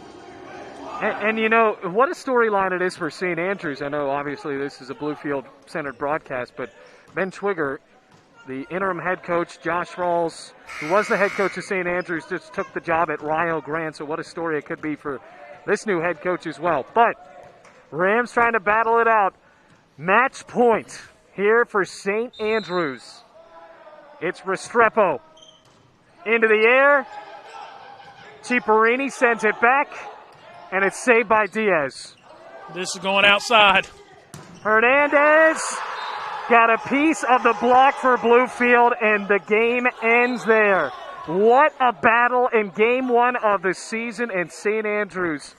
And you know, what a storyline it is for St. Andrews. I know, obviously, this is a Bluefield-centered broadcast, but Ben Twigger, the interim head coach, Josh Rawls, who was the head coach of St. Andrews, just took the job at Rio Grande, so what a story it could be for this new head coach as well. But Rams trying to battle it out. Match point here for St. Andrews. It's Restrepo. Into the air. Ciparini sends it back, and it's saved by Diaz. This is going outside. Hernandez got a piece of the block for Bluefield, and the game ends there. What a battle in game one of the season, and St. Andrews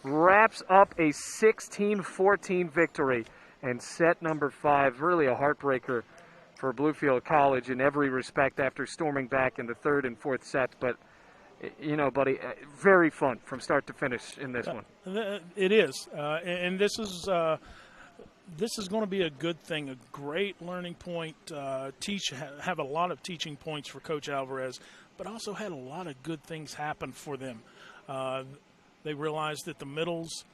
wraps up a 16-14 victory. And set number 5, really a heartbreaker for Bluefield College in every respect after storming back in the third and fourth sets. But, you know, buddy, very fun from start to finish in this one. It is. And this is going to be a good thing, a great learning point. Have a lot of teaching points for Coach Alvarez, but also had a lot of good things happen for them. They realized that the middles,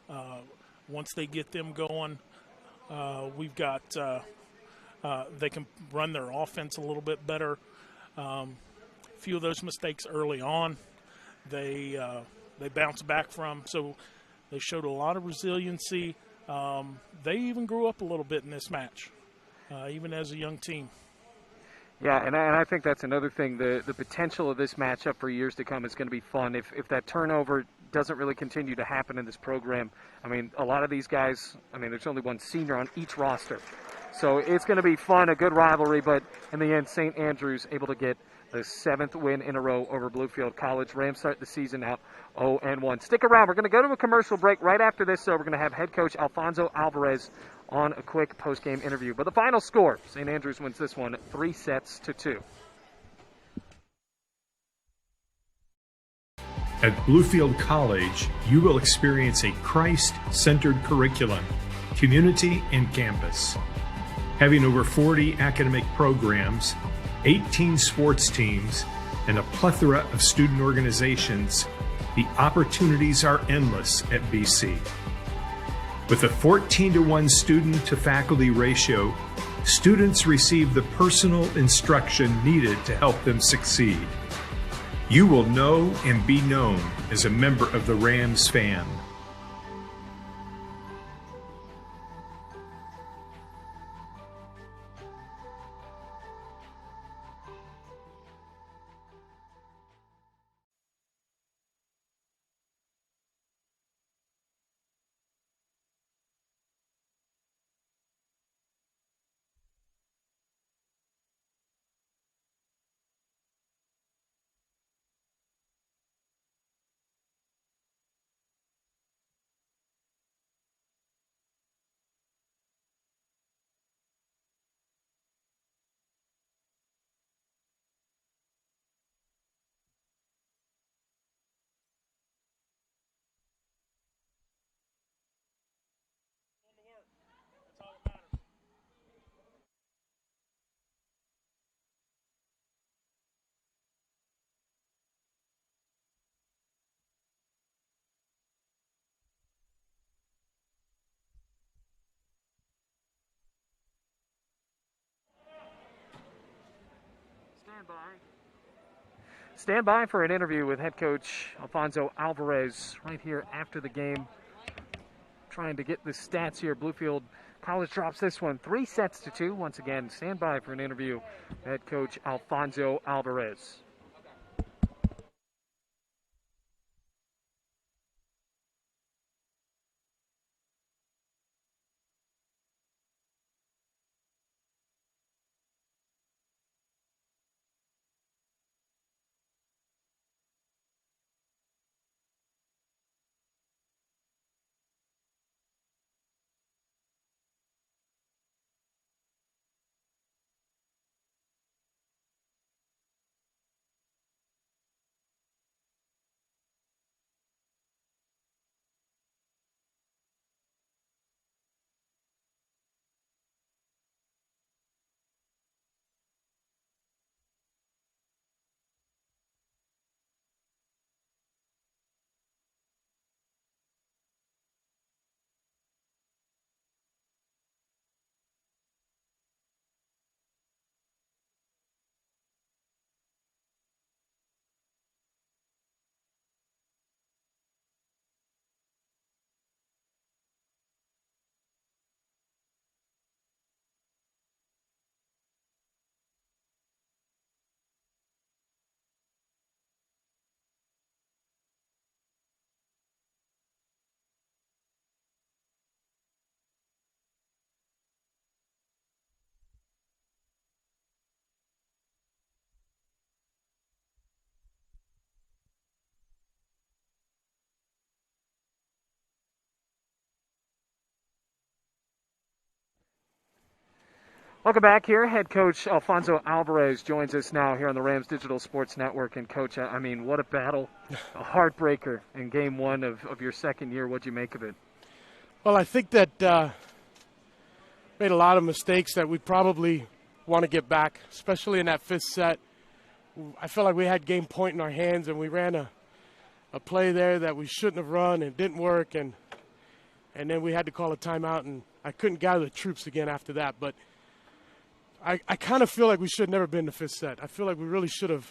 once they get them going, we've got they can run their offense a little bit better. A few of those mistakes early on, they bounced back from. So they showed a lot of resiliency. They even grew up a little bit in this match, even as a young team. Yeah, and I think that's another thing. The potential of this matchup for years to come is going to be fun. If that turnover doesn't really continue to happen in this program, I mean, a lot of these guys, I mean, there's only one senior on each roster. So it's going to be fun, a good rivalry, but in the end, St. Andrews able to get the 7th win in a row over Bluefield College. Rams start the season out 0-1. Stick around. We're going to go to a commercial break right after this, so we're going to have head coach Alfonso Alvarez on a quick post-game interview. But the final score, St. Andrews wins this one 3-2. At Bluefield College, you will experience a Christ-centered curriculum, community, and campus. Having over 40 academic programs, 18 sports teams, and a plethora of student organizations, the opportunities are endless at BC. With a 14-to-1 student-to-faculty ratio, students receive the personal instruction needed to help them succeed. You will know and be known as a member of the Rams fan. Stand by for an interview with head coach Alfonso Alvarez right here after the game. Trying to get the stats here. Bluefield College drops this one 3-2. Once again, stand by for an interview with head coach Alfonso Alvarez. Welcome back here. Head coach Alfonso Alvarez joins us now here on the Rams Digital Sports Network. And, Coach, I mean, what a battle, a heartbreaker in Game 1 of your second year. What'd you make of it? Well, I think that made a lot of mistakes that we probably want to get back, especially in that fifth set. I felt like we had game point in our hands, and we ran a play there that we shouldn't have run and didn't work, and then we had to call a timeout, and I couldn't gather the troops again after that. But I kind of feel like we should have never been in the fifth set. I feel like we really should have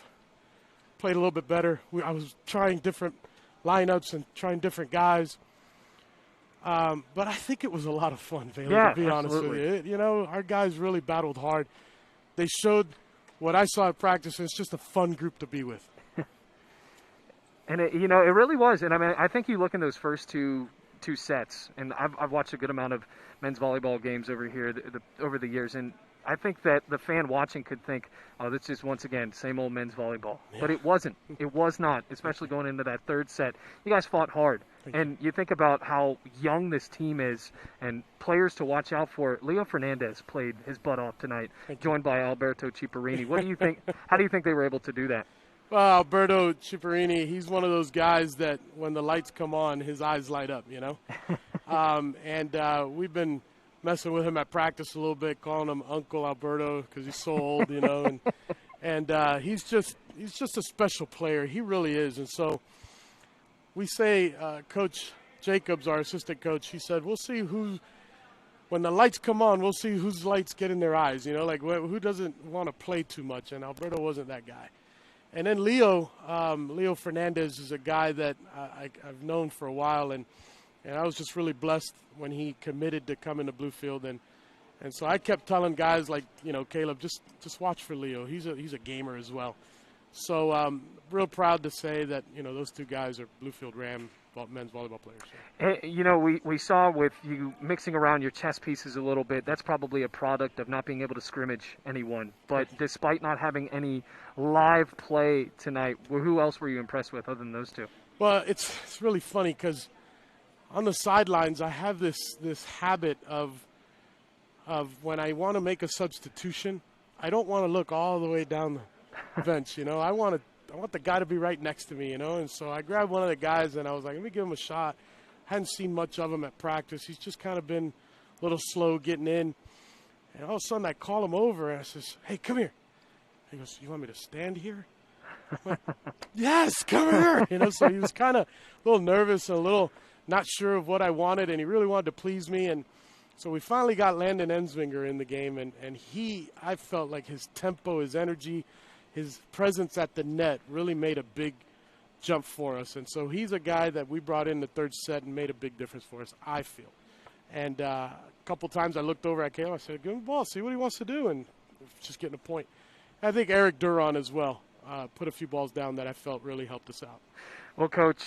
played a little bit better. I was trying different lineups and trying different guys. But I think it was a lot of fun, Bailey, to be honest with you. You know, our guys really battled hard. They showed what I saw at practice, and it's just a fun group to be with. And, it really was. And, I mean, I think you look in those first two sets, and I've watched a good amount of men's volleyball games over here over the years, and I think that the fan watching could think, oh, this is, once again, same old men's volleyball. Yeah. But it wasn't. It was not, especially going into that third set. You guys fought hard. And you think about how young this team is and players to watch out for. Leo Fernandez played his butt off tonight, joined by Alberto Ciparini. What do you think? How do you think they were able to do that? Well, Alberto Ciparini, he's one of those guys that when the lights come on, his eyes light up, you know. We've been messing with him at practice a little bit, calling him Uncle Alberto because he's so old, you know. And he's just a special player. He really is. And so we say, Coach Jacobs, our assistant coach, he said, we'll see when the lights come on, we'll see whose lights get in their eyes, you know, like who doesn't want to play too much. And Alberto wasn't that guy. And then Leo Fernandez is a guy that I've known for a while, and I was just really blessed when he committed to coming to Bluefield, and so I kept telling guys like, you know, Caleb, just watch for Leo. He's a gamer as well. So real proud to say that, you know, those two guys are Bluefield Ram men's volleyball players. Hey, you know, we saw with you mixing around your chess pieces a little bit, that's probably a product of not being able to scrimmage anyone. But despite not having any live play tonight, who else were you impressed with other than those two? Well, it's really funny because on the sidelines, I have this habit of when I want to make a substitution, I don't want to look all the way down the bench, you know. I want the guy to be right next to me, you know. And so I grabbed one of the guys, and I was like, let me give him a shot. Hadn't seen much of him at practice. He's just kind of been a little slow getting in. And all of a sudden, I call him over, and I says, hey, come here. He goes, you want me to stand here? I'm like, yes, come here. You know, so he was kind of a little nervous and a little not sure of what I wanted, and he really wanted to please me. And so we finally got Landon Endsinger in the game, and I felt like his tempo, his energy, his presence at the net really made a big jump for us. And so he's a guy that we brought in the third set and made a big difference for us, I feel. And a couple times I looked over at Caleb, I said, give him the ball, see what he wants to do, and just getting a point. I think Eric Duron as well put a few balls down that I felt really helped us out. Well, Coach,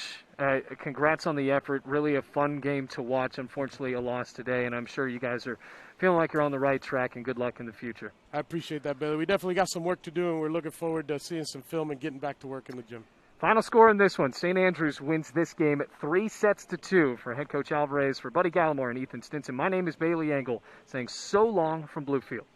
congrats on the effort. Really a fun game to watch. Unfortunately, a loss today, and I'm sure you guys are feeling like you're on the right track, and good luck in the future. I appreciate that, Billy. We definitely got some work to do, and we're looking forward to seeing some film and getting back to work in the gym. Final score in this one, St. Andrews wins this game at 3-2 for head coach Alvarez, for Buddy Gallimore and Ethan Stinson. My name is Bailey Engel, saying so long from Bluefield.